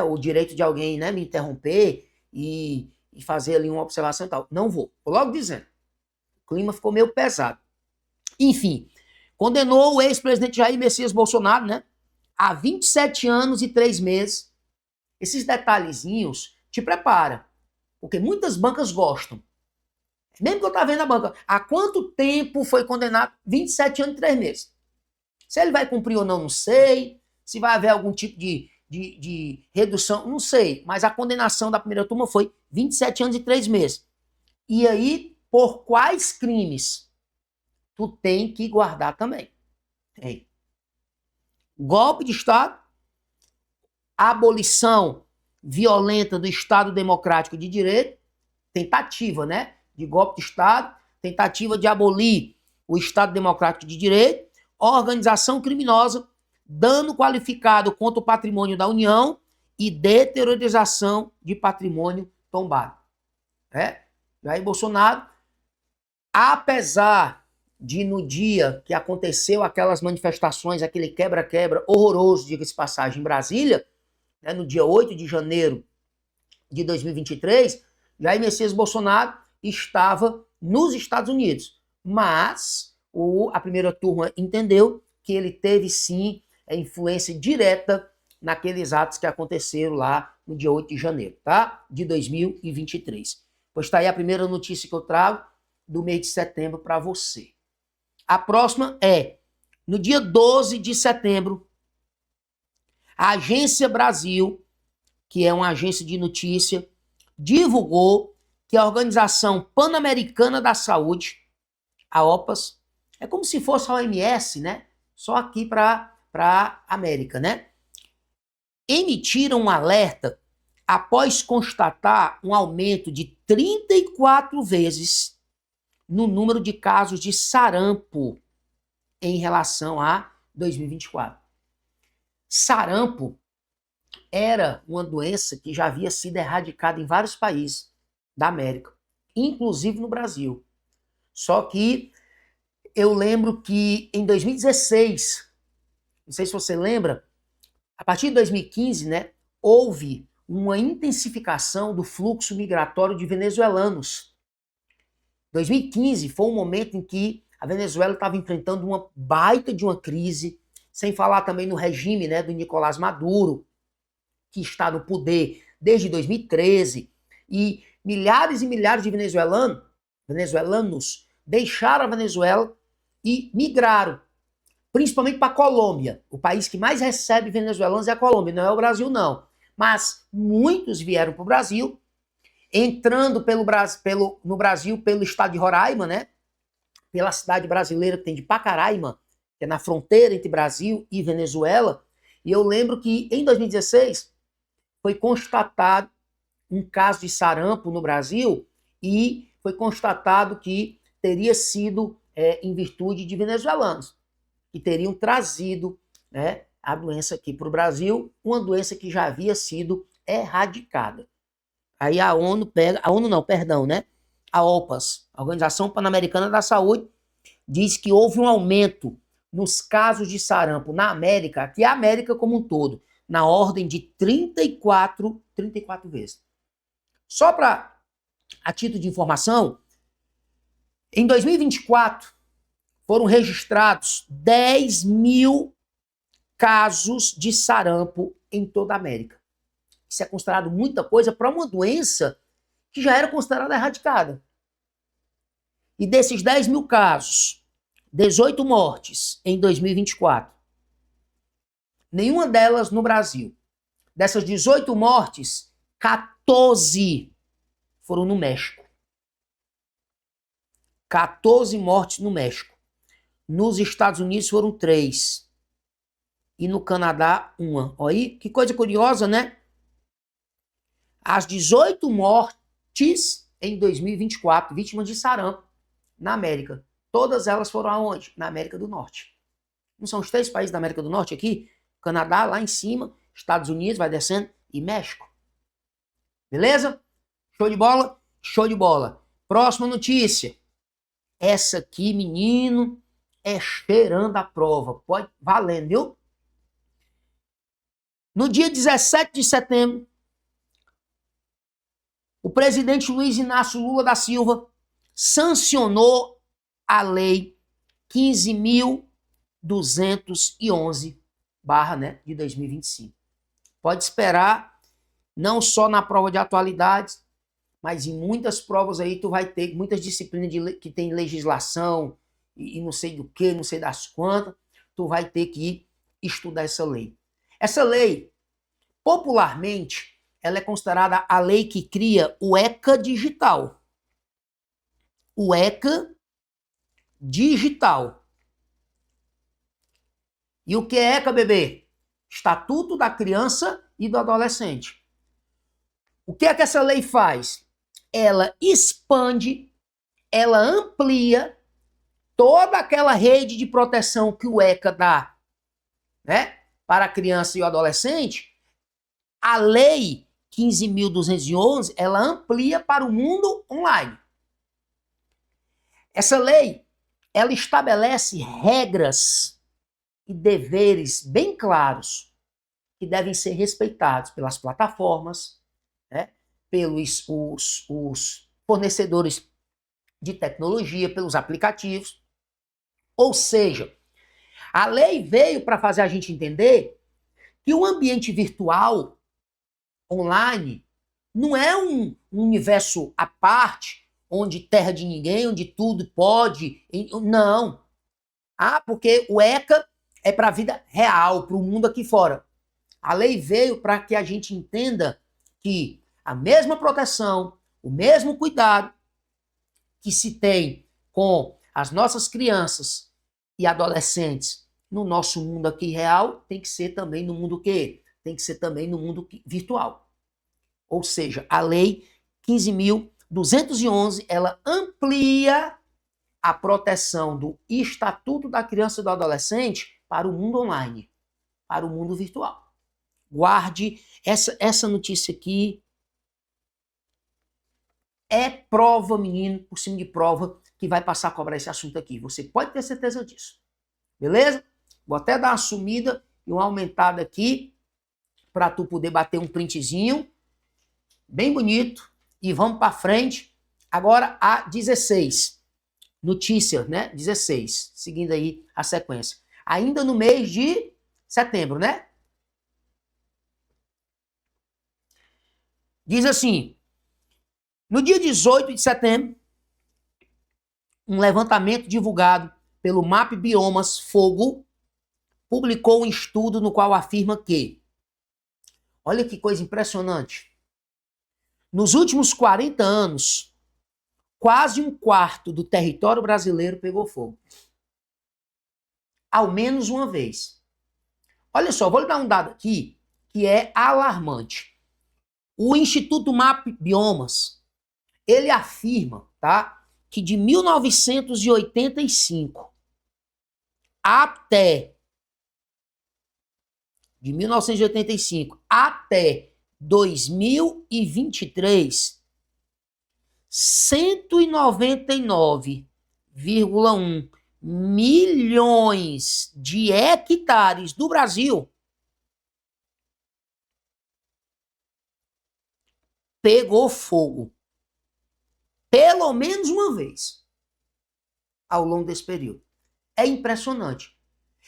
Speaker 8: O direito de alguém, né, me interromper e fazer ali uma observação e tal. Não vou. Vou logo dizendo. O clima ficou meio pesado. Enfim, condenou o ex-presidente Jair Messias Bolsonaro, né, a 27 anos e 3 meses. Esses detalhezinhos te prepara, porque muitas bancas gostam. Mesmo que eu tava vendo a banca, há quanto tempo foi condenado? 27 anos e 3 meses. Se ele vai cumprir ou não, não sei. Se vai haver algum tipo de redução, não sei. Mas a condenação da primeira turma foi 27 anos e 3 meses. E aí, por quais crimes tu tem que guardar também? Tem. Golpe de Estado, abolição violenta do Estado Democrático de Direito, tentativa, né, de golpe de Estado, tentativa de abolir o Estado Democrático de Direito, organização criminosa, dano qualificado contra o patrimônio da União e deteriorização de patrimônio tombado. Jair Bolsonaro, apesar de no dia que aconteceu aquelas manifestações, aquele quebra-quebra horroroso, diga-se passagem, em Brasília, né, no dia 8 de janeiro de 2023, Jair Messias Bolsonaro estava nos Estados Unidos. Mas a primeira turma entendeu que ele teve sim influência direta naqueles atos que aconteceram lá no dia 8 de janeiro, tá? De 2023. Pois está aí a primeira notícia que eu trago do mês de setembro para você. A próxima é, no dia 12 de setembro, a Agência Brasil, que é uma agência de notícia, divulgou que a Organização Pan-Americana da Saúde, a OPAS, é como se fosse a OMS, né? Só aqui para a América, né? Emitiram um alerta após constatar um aumento de 34 vezes no número de casos de sarampo em relação a 2024. Sarampo era uma doença que já havia sido erradicada em vários países da América, inclusive no Brasil. Só que eu lembro que em 2016, não sei se você lembra, a partir de 2015, né, houve uma intensificação do fluxo migratório de venezuelanos. 2015 foi um momento em que a Venezuela estava enfrentando uma baita de uma crise, sem falar também no regime, né, do Nicolás Maduro, que está no poder desde 2013, e milhares de venezuelanos deixaram a Venezuela e migraram, principalmente para a Colômbia. O país que mais recebe venezuelanos é a Colômbia, não é o Brasil não. Mas muitos vieram para o Brasil, entrando no Brasil pelo estado de Roraima, né? Pela cidade brasileira que tem de Pacaraima, que é na fronteira entre Brasil e Venezuela. E eu lembro que em 2016 foi constatado um caso de sarampo no Brasil e foi constatado que teria sido em virtude de venezuelanos que teriam trazido, né, a doença aqui para o Brasil, uma doença que já havia sido erradicada. Aí a OPAS, a Organização Pan-Americana da Saúde, diz que houve um aumento nos casos de sarampo na América, que é a América como um todo, na ordem de 34 vezes. Só a título de informação, em 2024, foram registrados 10 mil casos de sarampo em toda a América. Isso é considerado muita coisa para uma doença que já era considerada erradicada. E desses 10 mil casos, 18 mortes em 2024. Nenhuma delas no Brasil. Dessas 18 mortes, 14 foram no México. 14 mortes no México. Nos Estados Unidos foram 3. E no Canadá, 1. Olha aí, que coisa curiosa, né? As 18 mortes em 2024, vítimas de sarampo na América. Todas elas foram aonde? Na América do Norte. Não são os 3 países da América do Norte aqui? Canadá, lá em cima, Estados Unidos, vai descendo, e México. Beleza? Show de bola? Show de bola. Próxima notícia. Essa aqui, menino, é cheirando a prova. Pode, valendo, viu? No dia 17 de setembro, o presidente Luiz Inácio Lula da Silva sancionou a lei 15.211 de 2025. Pode esperar, não só na prova de atualidades, mas em muitas provas aí tu vai ter, muitas disciplinas que tem legislação e não sei do que, não sei das quantas, tu vai ter que estudar essa lei. Essa lei, popularmente, ela é considerada a lei que cria o ECA digital. O ECA digital. E o que é ECA, bebê? Estatuto da Criança e do Adolescente. O que é que essa lei faz? Ela expande, ela amplia toda aquela rede de proteção que o ECA dá, né, para a criança e o adolescente. A lei 15.211, ela amplia para o mundo online. Essa lei, ela estabelece regras e deveres bem claros que devem ser respeitados pelas plataformas, né, pelos os fornecedores de tecnologia, pelos aplicativos. Ou seja, a lei veio para fazer a gente entender que o ambiente virtual, online, não é um universo à parte, onde terra de ninguém, onde tudo pode. Não. Porque o ECA é para a vida real, para o mundo aqui fora. A lei veio para que a gente entenda que a mesma proteção, o mesmo cuidado que se tem com as nossas crianças e adolescentes no nosso mundo aqui real, tem que ser também no mundo quê? Tem que ser também no mundo virtual. Ou seja, a lei 15.211, ela amplia a proteção do Estatuto da Criança e do Adolescente para o mundo online, para o mundo virtual. Guarde essa notícia aqui. É prova, menino, por cima de prova, que vai passar a cobrar esse assunto aqui. Você pode ter certeza disso. Beleza? Vou até dar uma sumida e uma aumentada aqui para tu poder bater um printzinho bem bonito e vamos para frente. Agora a 16. Notícia, né? 16. Seguindo aí a sequência. Ainda no mês de setembro, né? Diz assim: no dia 18 de setembro, um levantamento divulgado pelo MAP Biomas Fogo publicou um estudo no qual afirma que, olha que coisa impressionante, nos últimos 40 anos, quase um quarto do território brasileiro pegou fogo. Ao menos uma vez. Olha só, vou lhe dar um dado aqui que é alarmante. O Instituto MAP Biomas, ele afirma, tá, que de 1985 até 2023, 199,1 milhões de hectares do Brasil pegou fogo. Pelo menos uma vez ao longo desse período. É impressionante.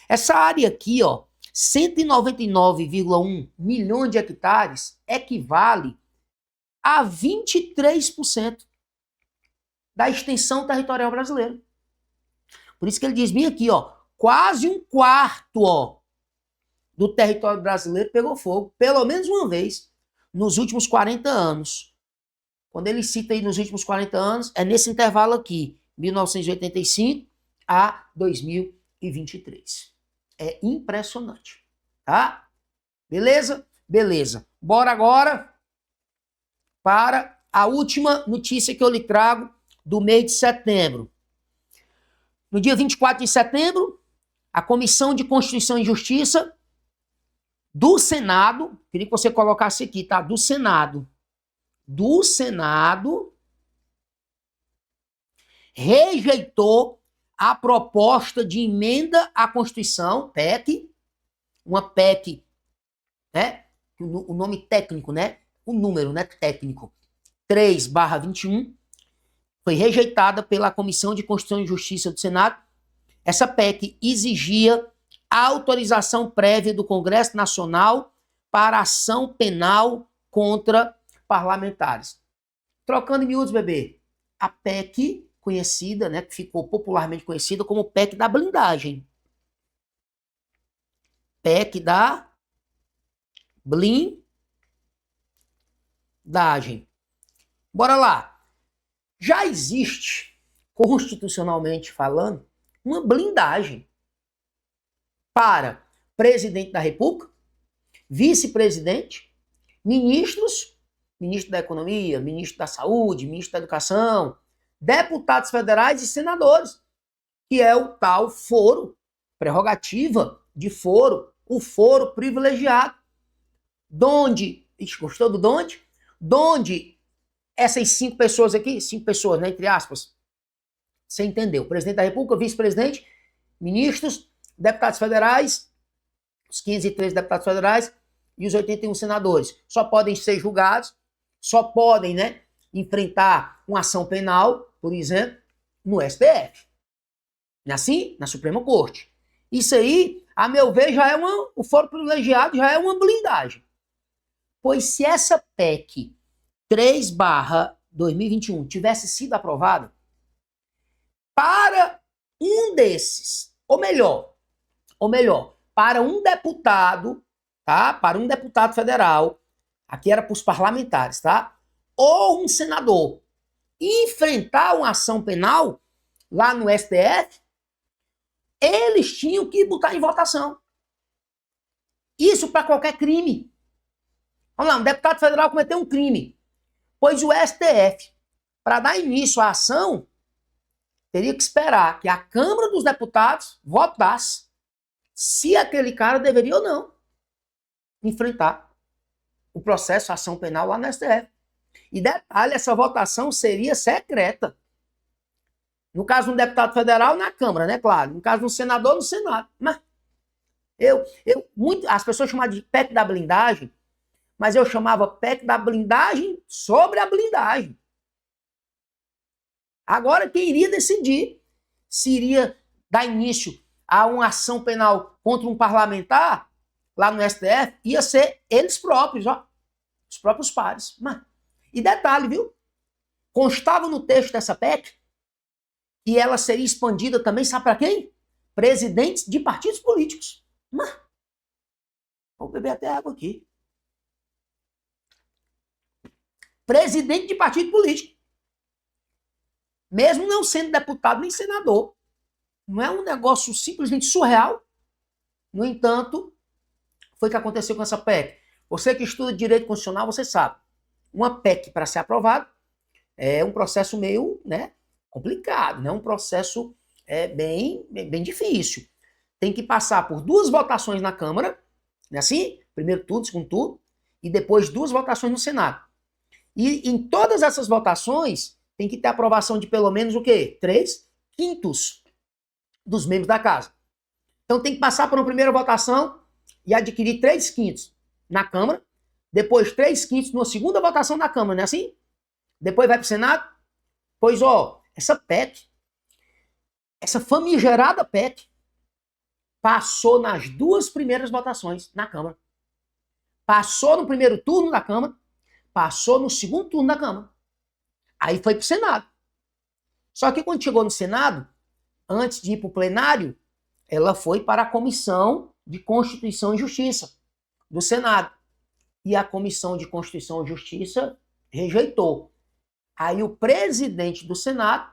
Speaker 8: Essa área aqui, ó, 199,1 milhões de hectares equivale a 23% da extensão territorial brasileira. Por isso que ele diz bem aqui, ó, quase um quarto, ó, do território brasileiro pegou fogo, pelo menos uma vez, nos últimos 40 anos. Quando ele cita aí nos últimos 40 anos, é nesse intervalo aqui, 1985 a 2023. É impressionante, tá? Beleza? Beleza. Bora agora para a última notícia que eu lhe trago do mês de setembro. No dia 24 de setembro, a Comissão de Constituição e Justiça do Senado, queria que você colocasse aqui, tá? Do Senado rejeitou a proposta de emenda à Constituição, PEC, uma PEC, né? O nome técnico, né? O número, né? Técnico, 3/21, foi rejeitada pela Comissão de Constituição e Justiça do Senado. Essa PEC exigia a autorização prévia do Congresso Nacional para ação penal contra parlamentares. Trocando em miúdos, bebê, a PEC conhecida, né, que ficou popularmente conhecida como PEC da blindagem. PEC da blindagem. Bora lá. Já existe, constitucionalmente falando, uma blindagem para presidente da República, vice-presidente, ministros, ministro da Economia, ministro da Saúde, ministro da Educação, deputados federais e senadores, que é o tal foro, prerrogativa de foro, o foro privilegiado. Donde, gostou do donde? Donde essas 5 pessoas aqui, 5 pessoas, né, entre aspas, você entendeu? Presidente da República, vice-presidente, ministros, deputados federais, os 513 deputados federais e os 81 senadores. Só podem ser julgados, só podem, né, enfrentar uma ação penal, por exemplo, no STF. Não é assim? Na Suprema Corte. Isso aí, a meu ver, já é o foro privilegiado já é uma blindagem. Pois se essa PEC 3/2021 tivesse sido aprovada, para um desses, ou melhor, para um deputado, tá? Para um deputado federal, aqui era para os parlamentares, tá? ou um senador enfrentar uma ação penal lá no STF, eles tinham que botar em votação. Isso para qualquer crime. Vamos lá, um deputado federal cometeu um crime. Pois o STF, para dar início à ação, teria que esperar que a Câmara dos Deputados votasse se aquele cara deveria ou não enfrentar o processo, a ação penal lá no STF. E detalhe, essa votação seria secreta. No caso de um deputado federal, na Câmara, né? Claro. No caso de um senador, no Senado. Mas as pessoas chamam de PEC da blindagem, mas eu chamava PEC da blindagem sobre a blindagem. Agora, quem iria decidir se iria dar início a uma ação penal contra um parlamentar lá no STF, ia ser eles próprios, ó, os próprios pares. E detalhe, viu? Constava no texto dessa PEC que ela seria expandida também, sabe para quem? Presidentes de partidos políticos. Vou beber até água aqui. Presidente de partido político. Mesmo não sendo deputado nem senador. Não é um negócio simplesmente surreal? No entanto, foi o que aconteceu com essa PEC. Você que estuda direito constitucional, você sabe. Uma PEC, para ser aprovada, é um processo meio, né, complicado, né? Um processo bem difícil. Tem que passar por 2 votações na Câmara, não é assim? Primeiro turno, segundo turno, e depois 2 votações no Senado. E em todas essas votações, tem que ter aprovação de pelo menos o quê? 3/5 dos membros da casa. Então tem que passar por uma primeira votação e adquirir 3/5 na Câmara, depois 3/5 numa segunda votação na Câmara, não é assim? Depois vai para o Senado. Pois, essa PEC, essa famigerada PEC, passou nas 2 primeiras votações na Câmara. Passou no primeiro turno da Câmara, passou no segundo turno da Câmara. Aí foi para o Senado. Só que quando chegou no Senado, antes de ir para o plenário, ela foi para a Comissão de Constituição e Justiça do Senado. E a Comissão de Constituição e Justiça rejeitou. Aí o presidente do Senado,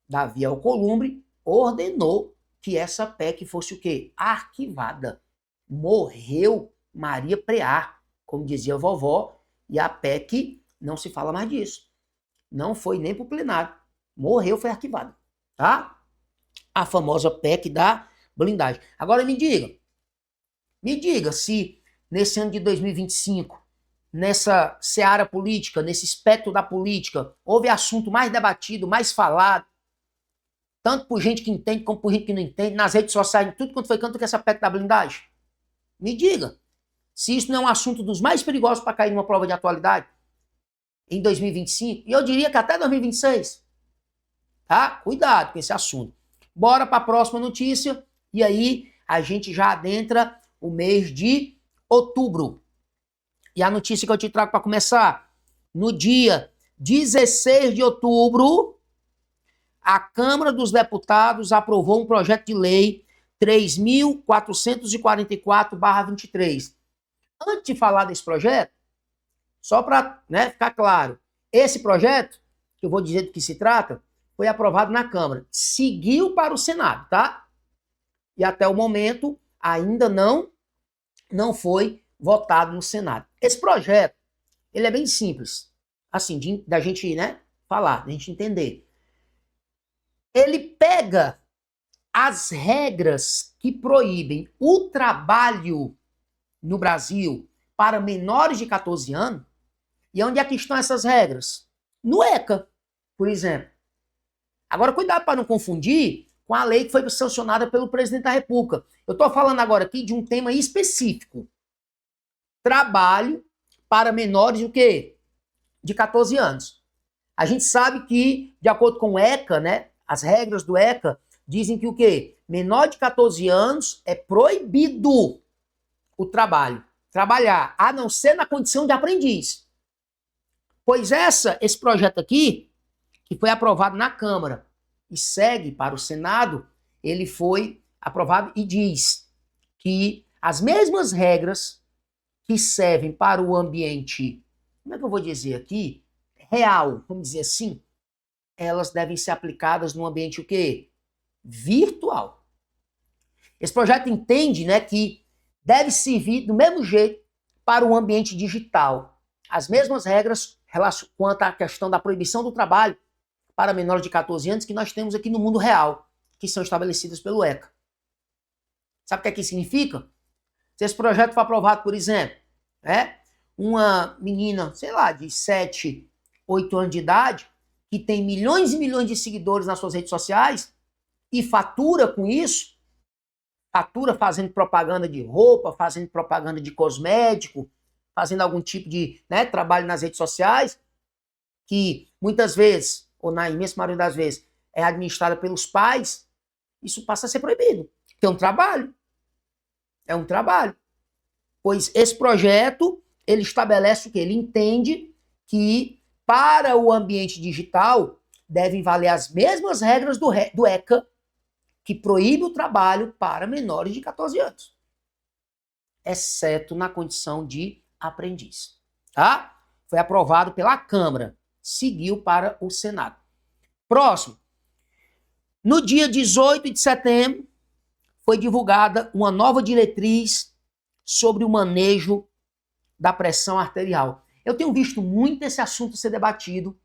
Speaker 8: Davi Alcolumbre, ordenou que essa PEC fosse o quê? Arquivada. Morreu Maria Preá, como dizia a vovó, e a PEC não se fala mais disso. Não foi nem para o plenário. Morreu, foi arquivada. Tá? A famosa PEC da blindagem. Agora me diga se nesse ano de 2025, nessa seara política, nesse espectro da política, houve assunto mais debatido, mais falado, tanto por gente que entende como por gente que não entende, nas redes sociais, tudo quanto foi canto que essa PEC da blindagem. Me diga se isso não é um assunto dos mais perigosos para cair numa prova de atualidade em 2025, e eu diria que até 2026. Tá? Cuidado com esse assunto. Bora para a próxima notícia, e aí a gente já adentra o mês de outubro. E a notícia que eu te trago para começar, no dia 16 de outubro, a Câmara dos Deputados aprovou um projeto de lei 3.444/23. Antes de falar desse projeto, só para ficar claro, esse projeto, que eu vou dizer do que se trata, foi aprovado na Câmara, seguiu para o Senado, tá? E até o momento ainda não foi votado no Senado. Esse projeto, ele é bem simples, assim, da gente, falar, da gente entender. Ele pega as regras que proíbem o trabalho no Brasil para menores de 14 anos, e onde é que estão essas regras? No ECA, por exemplo. Agora, cuidado para não confundir com a lei que foi sancionada pelo presidente da República. Eu estou falando agora aqui de um tema específico. Trabalho para menores o quê? De 14 anos. A gente sabe que, de acordo com o ECA, as regras do ECA dizem que o quê? Menor de 14 anos é proibido o trabalhar, a não ser na condição de aprendiz. Pois esse projeto aqui, que foi aprovado na Câmara e segue para o Senado, ele foi aprovado e diz que as mesmas regras que servem para o ambiente, como é que eu vou dizer aqui? real, vamos dizer assim, elas devem ser aplicadas num ambiente o quê? Virtual. Esse projeto entende, né, que deve servir do mesmo jeito para o ambiente digital. As mesmas regras quanto à questão da proibição do trabalho para menores de 14 anos que nós temos aqui no mundo real, que são estabelecidas pelo ECA. Sabe o que é que significa? Se esse projeto for aprovado, por exemplo, uma menina, sei lá, de 7, 8 anos de idade, que tem milhões e milhões de seguidores nas suas redes sociais e fatura com isso, fatura fazendo propaganda de roupa, fazendo propaganda de cosmético, fazendo algum tipo de trabalho nas redes sociais, que muitas vezes, ou na imensa maioria das vezes, é administrada pelos pais, isso passa a ser proibido. É um trabalho. É um trabalho. Pois esse projeto, ele estabelece o quê? Ele entende que para o ambiente digital devem valer as mesmas regras do ECA, que proíbe o trabalho para menores de 14 anos. Exceto na condição de aprendiz. Tá? Foi aprovado pela Câmara. Seguiu para o Senado. Próximo. No dia 18 de setembro, foi divulgada uma nova diretriz sobre o manejo da pressão arterial. Eu tenho visto muito esse assunto ser debatido,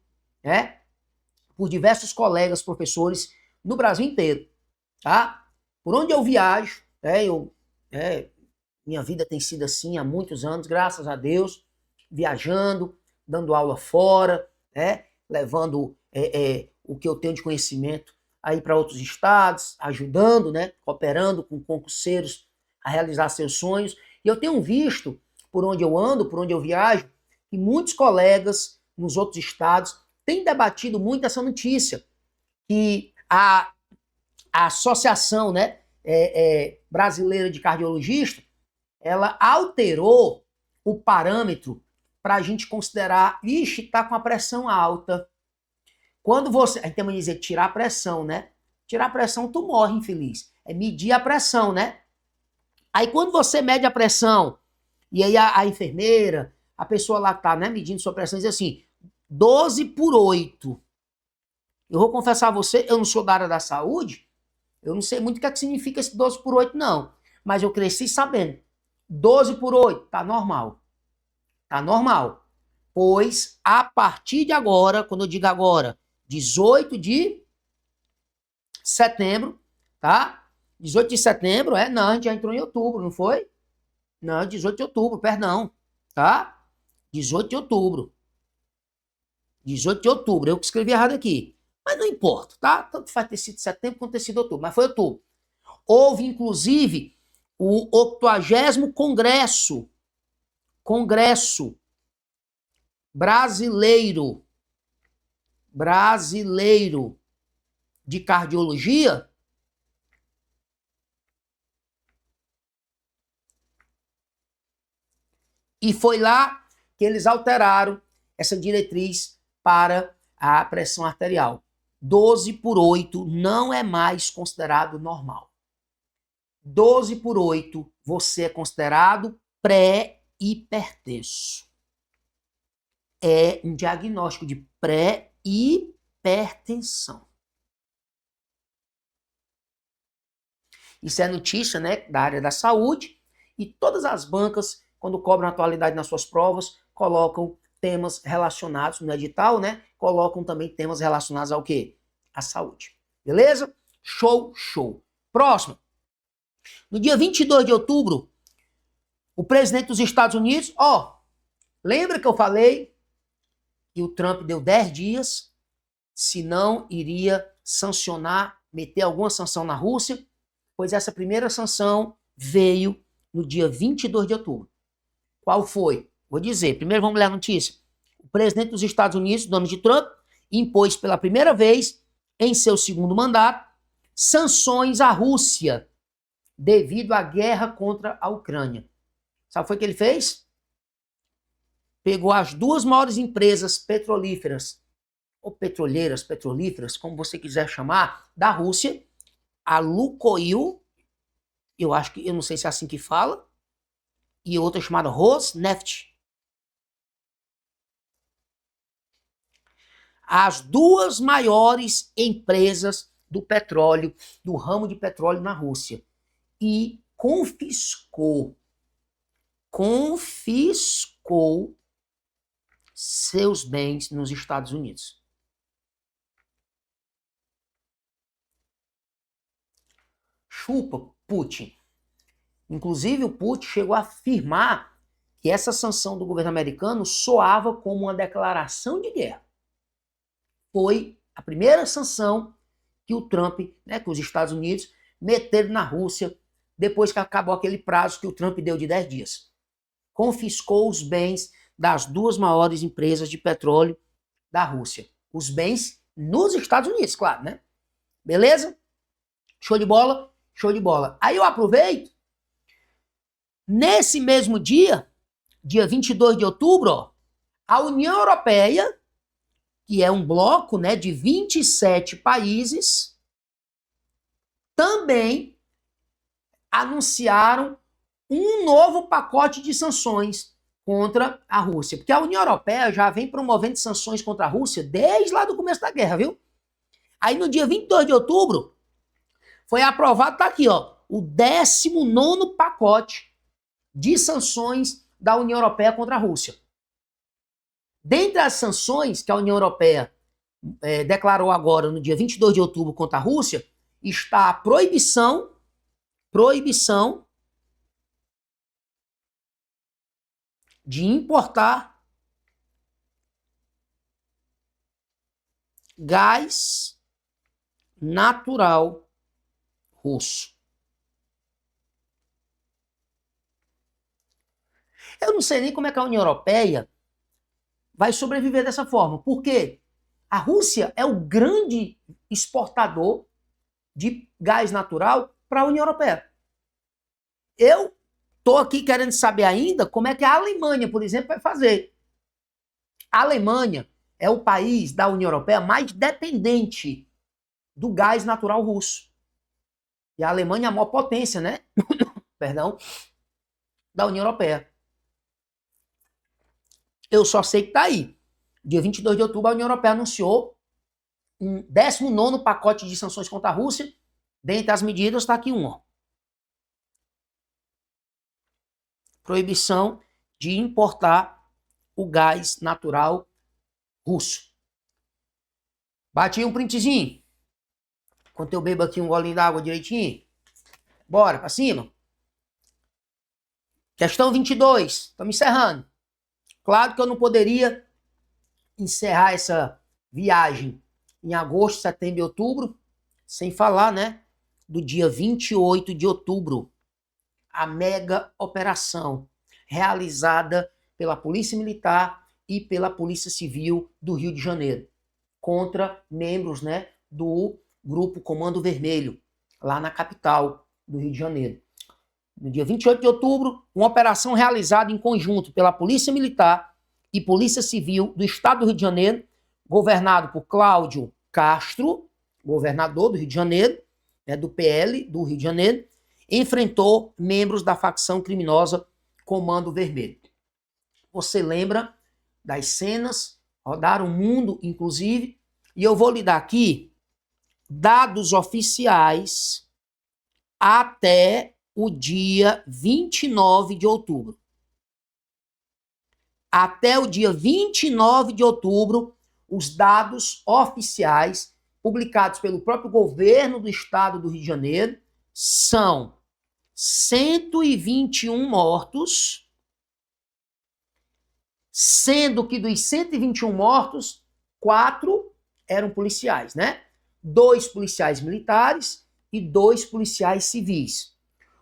Speaker 8: por diversos colegas professores no Brasil inteiro, tá? Por onde eu viajo, minha vida tem sido assim há muitos anos, graças a Deus, viajando, dando aula fora, levando o que eu tenho de conhecimento aí para outros estados, ajudando, cooperando com concurseiros a realizar seus sonhos. E eu tenho visto, por onde eu ando, por onde eu viajo, que muitos colegas nos outros estados têm debatido muito essa notícia, que a Associação Brasileira de Cardiologistas, ela alterou o parâmetro para a gente considerar, está com a pressão alta. Quando você, a gente tem que dizer, tirar a pressão, Tirar a pressão, tu morre, infeliz. É medir a pressão, Aí quando você mede a pressão, e aí a enfermeira, a pessoa lá que tá, medindo sua pressão, diz assim, 12/8. Eu vou confessar a você, eu não sou da área da saúde, eu não sei muito o que significa esse 12/8, não. Mas eu cresci sabendo. 12/8, tá normal. Tá normal. Pois, a partir de agora, quando eu digo agora, 18 de setembro, tá? 18 de setembro, não, a gente já entrou em outubro, não foi? Não, 18 de outubro, perdão, tá? 18 de outubro. 18 de outubro, eu que escrevi errado aqui. Mas não importa, tá? Tanto faz ter sido setembro quanto ter sido outubro, mas foi outubro. Houve, inclusive, o 80º Congresso Brasileiro de Cardiologia, e foi lá que eles alteraram essa diretriz para a pressão arterial. 12/8 não é mais considerado normal. 12/8 você é considerado pré-hipertenso. É um diagnóstico de pré-hipertensão. Isso é notícia, da área da saúde, e todas as bancas, quando cobram atualidade nas suas provas, colocam temas relacionados no edital, colocam também temas relacionados ao quê? À saúde. Beleza? Show, show. Próximo. No dia 22 de outubro, o presidente dos Estados Unidos, lembra que eu falei que o Trump deu 10 dias, se não iria sancionar, meter alguma sanção na Rússia? Pois essa primeira sanção veio no dia 22 de outubro. Qual foi? Vou dizer. Primeiro vamos ler a notícia. O presidente dos Estados Unidos, Donald Trump, impôs pela primeira vez, em seu segundo mandato, sanções à Rússia devido à guerra contra a Ucrânia. Sabe o que foi que ele fez? Pegou as duas maiores empresas petrolíferas, ou petrolíferas, como você quiser chamar, da Rússia, a Lukoil, eu não sei se é assim que fala, e outra chamada Rosneft. as duas maiores empresas do petróleo, do ramo de petróleo na Rússia, e confiscou seus bens nos Estados Unidos. Chupa Putin. Inclusive, o Putin chegou a afirmar que essa sanção do governo americano soava como uma declaração de guerra. Foi a primeira sanção que o Trump, que os Estados Unidos, meteram na Rússia depois que acabou aquele prazo que o Trump deu de 10 dias. Confiscou os bens das duas maiores empresas de petróleo da Rússia. Os bens nos Estados Unidos, claro, né? Beleza? Show de bola? Show de bola. Aí eu aproveito, nesse mesmo dia, dia 22 de outubro, ó, a União Europeia, que é um bloco, de 27 países, também anunciaram um novo pacote de sanções contra a Rússia. Porque a União Europeia já vem promovendo sanções contra a Rússia desde lá do começo da guerra, viu? Aí no dia 22 de outubro, foi aprovado, tá aqui, ó, o 19º pacote de sanções da União Europeia contra a Rússia. Dentre as sanções que a União Europeia declarou agora no dia 22 de outubro contra a Rússia, está a proibição de importar gás natural russo. Eu não sei nem como é que a União Europeia vai sobreviver dessa forma, porque a Rússia é o grande exportador de gás natural para a União Europeia. Eu estou aqui querendo saber ainda como é que a Alemanha, por exemplo, vai fazer. A Alemanha é o país da União Europeia mais dependente do gás natural russo. E a Alemanha é a maior potência, Perdão, da União Europeia. Eu só sei que está aí. Dia 22 de outubro, a União Europeia anunciou um 19º pacote de sanções contra a Rússia. Dentre as medidas está aqui um, ó. Proibição de importar o gás natural russo. Bati um printzinho. Enquanto eu bebo aqui um golinho d'água direitinho. Bora, pra cima. Questão 22. Estamos encerrando. Claro que eu não poderia encerrar essa viagem em agosto, setembro e outubro sem falar, do dia 28 de outubro. A mega operação realizada pela Polícia Militar e pela Polícia Civil do Rio de Janeiro contra membros, do Grupo Comando Vermelho, lá na capital do Rio de Janeiro. No dia 28 de outubro, uma operação realizada em conjunto pela Polícia Militar e Polícia Civil do Estado do Rio de Janeiro, governado por Cláudio Castro, governador do Rio de Janeiro, do PL do Rio de Janeiro, enfrentou membros da facção criminosa Comando Vermelho. Você lembra das cenas, rodaram o mundo, inclusive, e eu vou lhe dar aqui dados oficiais até o dia 29 de outubro. Até o dia 29 de outubro, os dados oficiais publicados pelo próprio governo do estado do Rio de Janeiro são 121 mortos, sendo que dos 121 mortos, 4 eram policiais, 2 policiais militares e 2 policiais civis.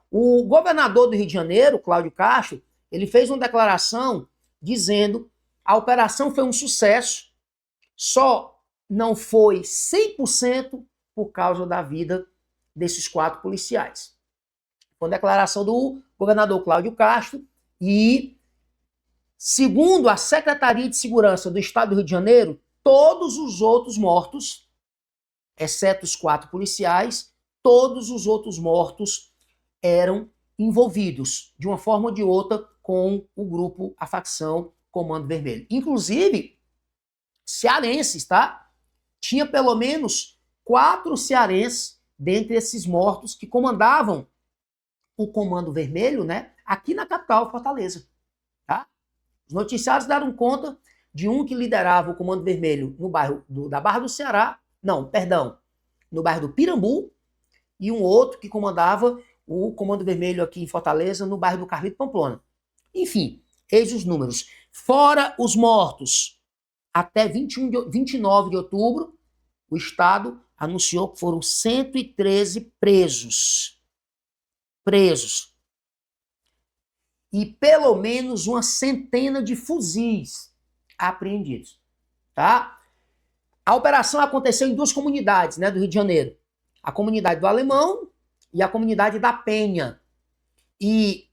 Speaker 8: O governador do Rio de Janeiro, Cláudio Castro, ele fez uma declaração dizendo que a operação foi um sucesso, só não foi 100% por causa da vida desses 4 policiais. Foi uma declaração do governador Cláudio Castro e, segundo a Secretaria de Segurança do Estado do Rio de Janeiro, todos os outros mortos, exceto os 4 policiais, todos os outros mortos eram envolvidos, de uma forma ou de outra, com o grupo, a facção Comando Vermelho. Inclusive, cearenses, tá? tinha pelo menos 4 cearenses dentre esses mortos que comandavam o Comando Vermelho, né, aqui na capital, Fortaleza. Tá? Os noticiários deram conta de um que liderava o Comando Vermelho no bairro da Barra do Ceará, no bairro do Pirambu, e um outro que comandava o Comando Vermelho aqui em Fortaleza, no bairro do Carlito Pamplona. Enfim, eis os números. Fora os mortos, até 29 de outubro, o Estado anunciou que foram 113 presos. E pelo menos uma centena de fuzis apreendidos. Tá? A operação aconteceu em 2 comunidades, né, do Rio de Janeiro. A comunidade do Alemão e a comunidade da Penha. E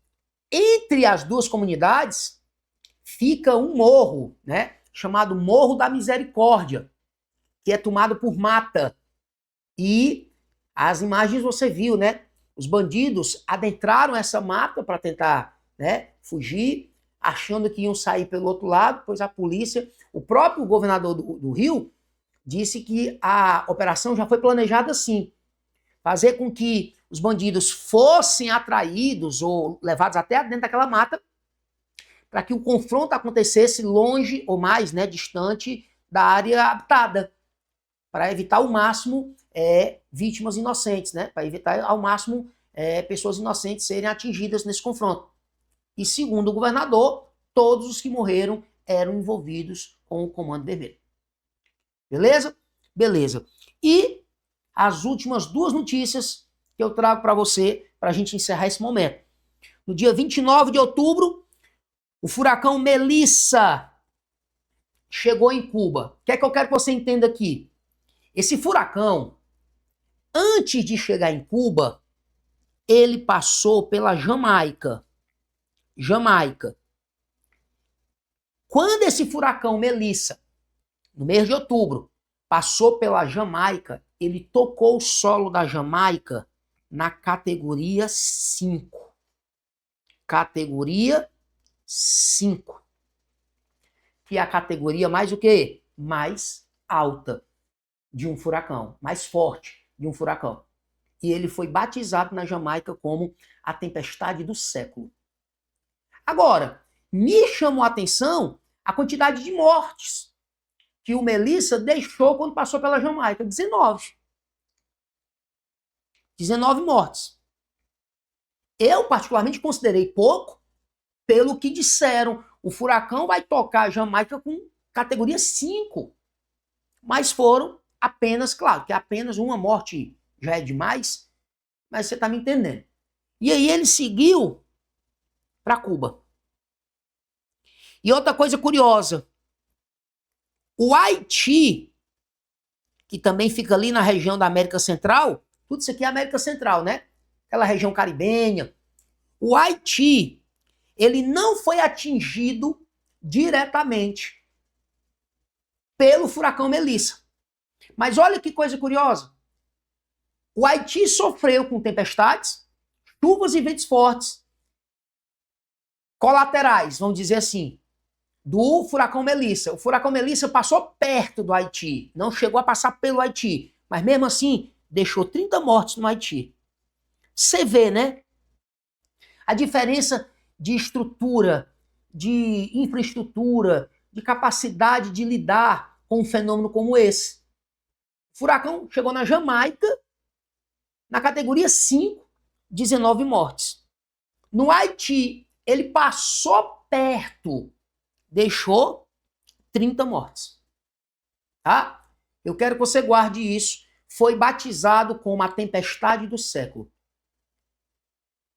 Speaker 8: entre as 2 comunidades fica um morro, né, chamado Morro da Misericórdia, que é tomado por mata. E as imagens você viu, né? Os bandidos adentraram essa mata para tentar, né, fugir, achando que iam sair pelo outro lado, pois a polícia, o próprio governador do Rio, disse que a operação já foi planejada assim, fazer com que os bandidos fossem atraídos ou levados até dentro daquela mata, para que o confronto acontecesse longe ou mais, né, distante da área habitada, para evitar ao máximo vítimas inocentes, né, para evitar ao máximo pessoas inocentes serem atingidas nesse confronto. E segundo o governador, todos os que morreram eram envolvidos com o Comando Vermelho. Beleza? Beleza. E as últimas 2 notícias que eu trago para você, para a gente encerrar esse momento. No dia 29 de outubro, o furacão Melissa chegou em Cuba. O que é que eu quero que você entenda aqui? Esse furacão, antes de chegar em Cuba, ele passou pela Jamaica. Quando esse furacão Melissa, no mês de outubro, passou pela Jamaica, ele tocou o solo da Jamaica na categoria 5. Categoria 5. Que é a categoria mais o quê? Mais alta de um furacão, mais forte de um furacão. E ele foi batizado na Jamaica como a tempestade do século. Agora, me chamou a atenção a quantidade de mortes que o Melissa deixou quando passou pela Jamaica. 19 mortes. Eu, particularmente, considerei pouco pelo que disseram. O furacão vai tocar a Jamaica com categoria 5. Mas foram apenas, claro, que apenas uma morte já é demais, mas você está me entendendo. E aí ele seguiu para Cuba. E outra coisa curiosa, o Haiti, que também fica ali na região da América Central, tudo isso aqui é América Central, né? Aquela região caribenha. O Haiti, ele não foi atingido diretamente pelo furacão Melissa. Mas olha que coisa curiosa. O Haiti sofreu com tempestades, chuvas e ventos fortes, colaterais, vamos dizer assim, do furacão Melissa. O furacão Melissa passou perto do Haiti, não chegou a passar pelo Haiti, mas mesmo assim deixou 30 mortes no Haiti. Você vê, né? A diferença de estrutura, de infraestrutura, de capacidade de lidar com um fenômeno como esse. O furacão chegou na Jamaica, na categoria 5, 19 mortes. No Haiti, ele passou perto, deixou 30 mortes. Tá? Eu quero que você guarde isso. Foi batizado como a tempestade do século.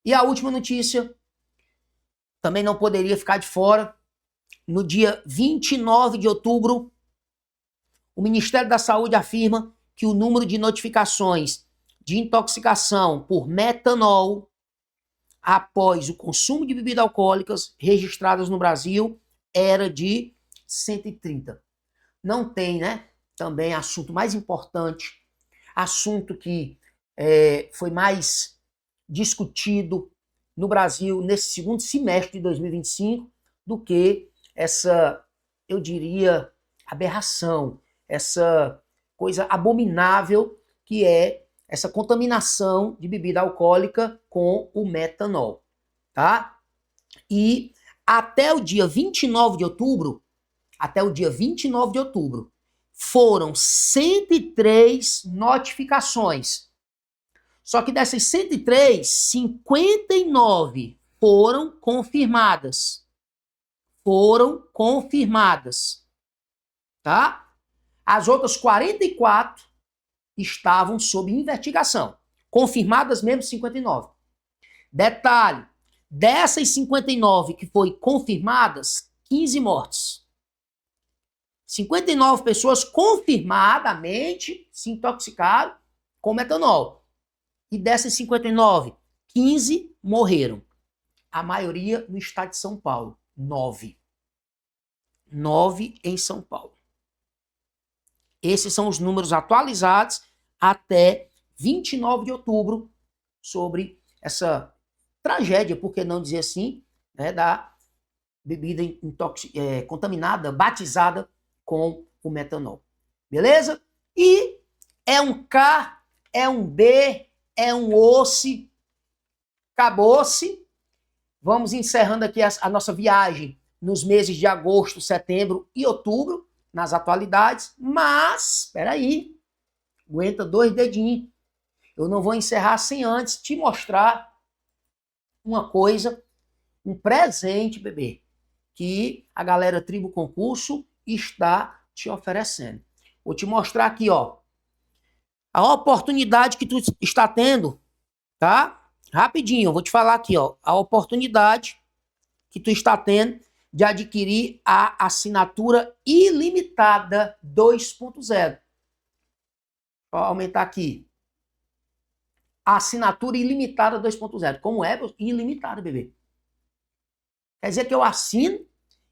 Speaker 8: E a última notícia, também não poderia ficar de fora. No dia 29 de outubro, o Ministério da Saúde afirma que o número de notificações de intoxicação por metanol após o consumo de bebidas alcoólicas registradas no Brasil era de 130. Não tem, né? Também assunto mais importante, assunto que foi mais discutido no Brasil nesse segundo semestre de 2025 do que essa, eu diria, aberração, essa coisa abominável que é essa contaminação de bebida alcoólica com o metanol, tá? E até o dia 29 de outubro, foram 103 notificações. Só que dessas 103, 59 foram confirmadas. Tá? As outras 44 estavam sob investigação. Confirmadas mesmo 59. Detalhe, dessas 59 que foi confirmadas, 15 mortes. 59 pessoas confirmadamente se intoxicaram com metanol. E dessas 59, 15 morreram. A maioria no estado de São Paulo. 9. 9 em São Paulo. Esses são os números atualizados até 29 de outubro sobre essa tragédia, por que não dizer assim, né, da bebida contaminada, batizada com o metanol. Beleza? E é um K, é um B, é um osse. Acabou-se. Vamos encerrando aqui a nossa viagem nos meses de agosto, setembro e outubro, nas atualidades. Mas, espera aí, aguenta 2 dedinhos. Eu não vou encerrar sem antes te mostrar uma coisa, um presente, bebê, que a galera Tribo Concurso está te oferecendo. Vou te mostrar aqui, ó, a oportunidade que tu está tendo, tá? Rapidinho, eu vou te falar aqui, ó, a oportunidade que tu está tendo de adquirir a assinatura ilimitada 2.0. Vou aumentar aqui. A assinatura ilimitada 2.0. Como é? Ilimitada, bebê. Quer dizer que eu assino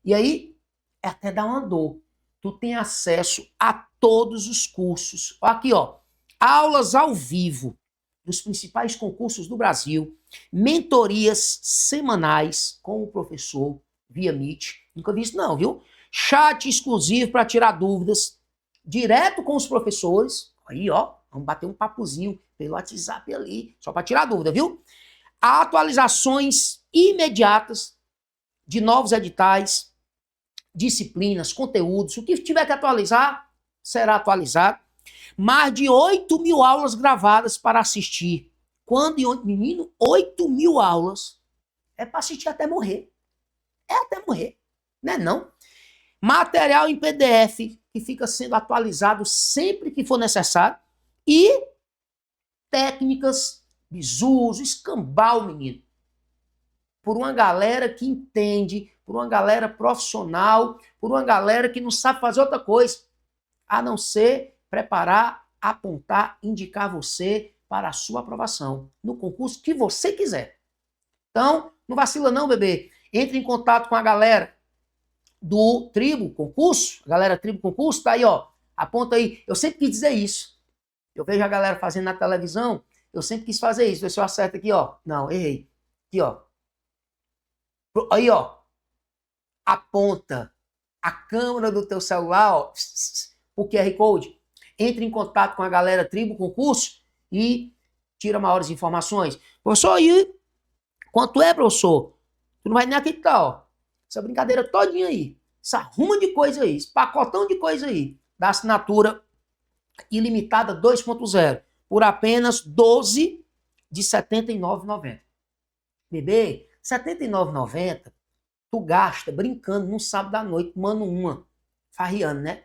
Speaker 8: e aí até dá uma dor. Tu tem acesso a todos os cursos. Aqui, ó. Aulas ao vivo dos principais concursos do Brasil. Mentorias semanais com o professor via Meet. Nunca vi isso não, viu? Chat exclusivo para tirar dúvidas. Direto com os professores. Aí, ó. Vamos bater um papozinho pelo WhatsApp ali. Só para tirar dúvida, viu? Atualizações imediatas de novos editais, disciplinas, conteúdos. O que tiver que atualizar, será atualizado. Mais de 8.000 aulas gravadas para assistir. Quando, menino, 8.000 aulas é para assistir até morrer. É até morrer. Não é não? Material em PDF que fica sendo atualizado sempre que for necessário. E técnicas, bisus, escambau, menino. Por uma galera que entende, por uma galera profissional, por uma galera que não sabe fazer outra coisa, a não ser preparar, apontar, indicar você para a sua aprovação no concurso que você quiser. Então, não vacila não, bebê. Entre em contato com a galera do Tribo Concurso. A galera Tribo Concurso tá aí, ó. Aponta aí. Eu sempre quis dizer isso. Eu vejo a galera fazendo na televisão, eu sempre quis fazer isso. Vê se eu acerto aqui, ó. Não, errei. Aqui, ó. Aí, ó. Aponta a câmera do teu celular, ó, o QR Code. Entre em contato com a galera Tribo Concurso e tira maiores informações. Professor, aí, quanto é, professor? Tu não vai nem acreditar, ó. Essa brincadeira todinha aí. Essa ruma de coisa aí. Esse pacotão de coisa aí. Da assinatura ilimitada 2.0. Por apenas 12 de R$ 79,90. Bebê, R$ 79,90 tu gasta brincando num sábado à noite, tomando uma. Farriando, né?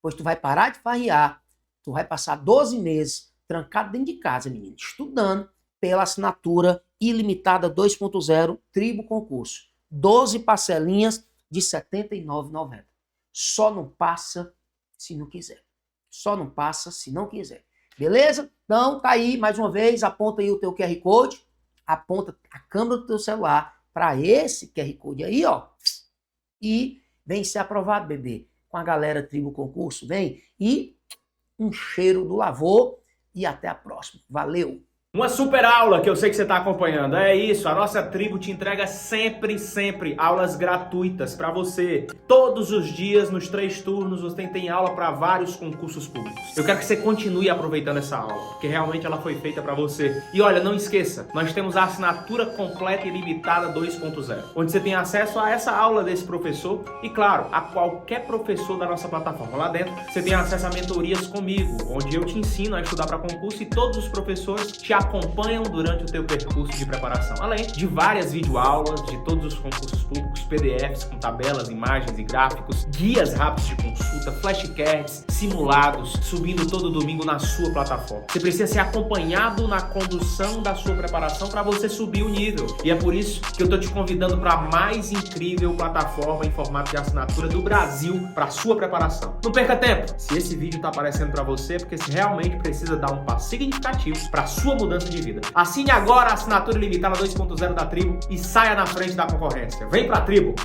Speaker 8: Pois tu vai parar de farriar. Tu vai passar 12 meses trancado dentro de casa, menino. Estudando pela assinatura ilimitada 2.0 Tribo Concurso. 12 parcelinhas de R$ 79,90. Só não passa se não quiser. Só não passa se não quiser. Beleza? Então, tá aí, mais uma vez, aponta aí o teu QR Code, aponta a câmera do teu celular para esse QR Code aí, ó, e vem ser aprovado, bebê, com a galera Tribo Concurso, vem, e um cheiro do lavor, e até a próxima. Valeu!
Speaker 9: Uma super aula que eu sei que você está acompanhando. É isso, a nossa tribo te entrega sempre aulas gratuitas para você. Todos os dias, nos 3 turnos, você tem aula para vários concursos públicos. Eu quero que você continue aproveitando essa aula, porque realmente ela foi feita para você. E olha, não esqueça, nós temos a assinatura completa e limitada 2.0, onde você tem acesso a essa aula desse professor e, claro, a qualquer professor da nossa plataforma. Lá dentro, você tem acesso a mentorias comigo, onde eu te ensino a estudar para concurso e todos os professores te acompanham durante o teu percurso de preparação, além de várias videoaulas de todos os concursos públicos, PDFs com tabelas, imagens e gráficos, guias rápidos de consulta, flashcards, simulados, subindo todo domingo na sua plataforma. Você precisa ser acompanhado na condução da sua preparação para você subir o nível. E é por isso que eu estou te convidando para a mais incrível plataforma em formato de assinatura do Brasil para sua preparação. Não perca tempo! Se esse vídeo está aparecendo para você, é porque você realmente precisa dar um passo significativo para a sua mudança de vida. Assine agora a assinatura limitada 2.0 da Tribo e saia na frente da concorrência. Vem pra Tribo!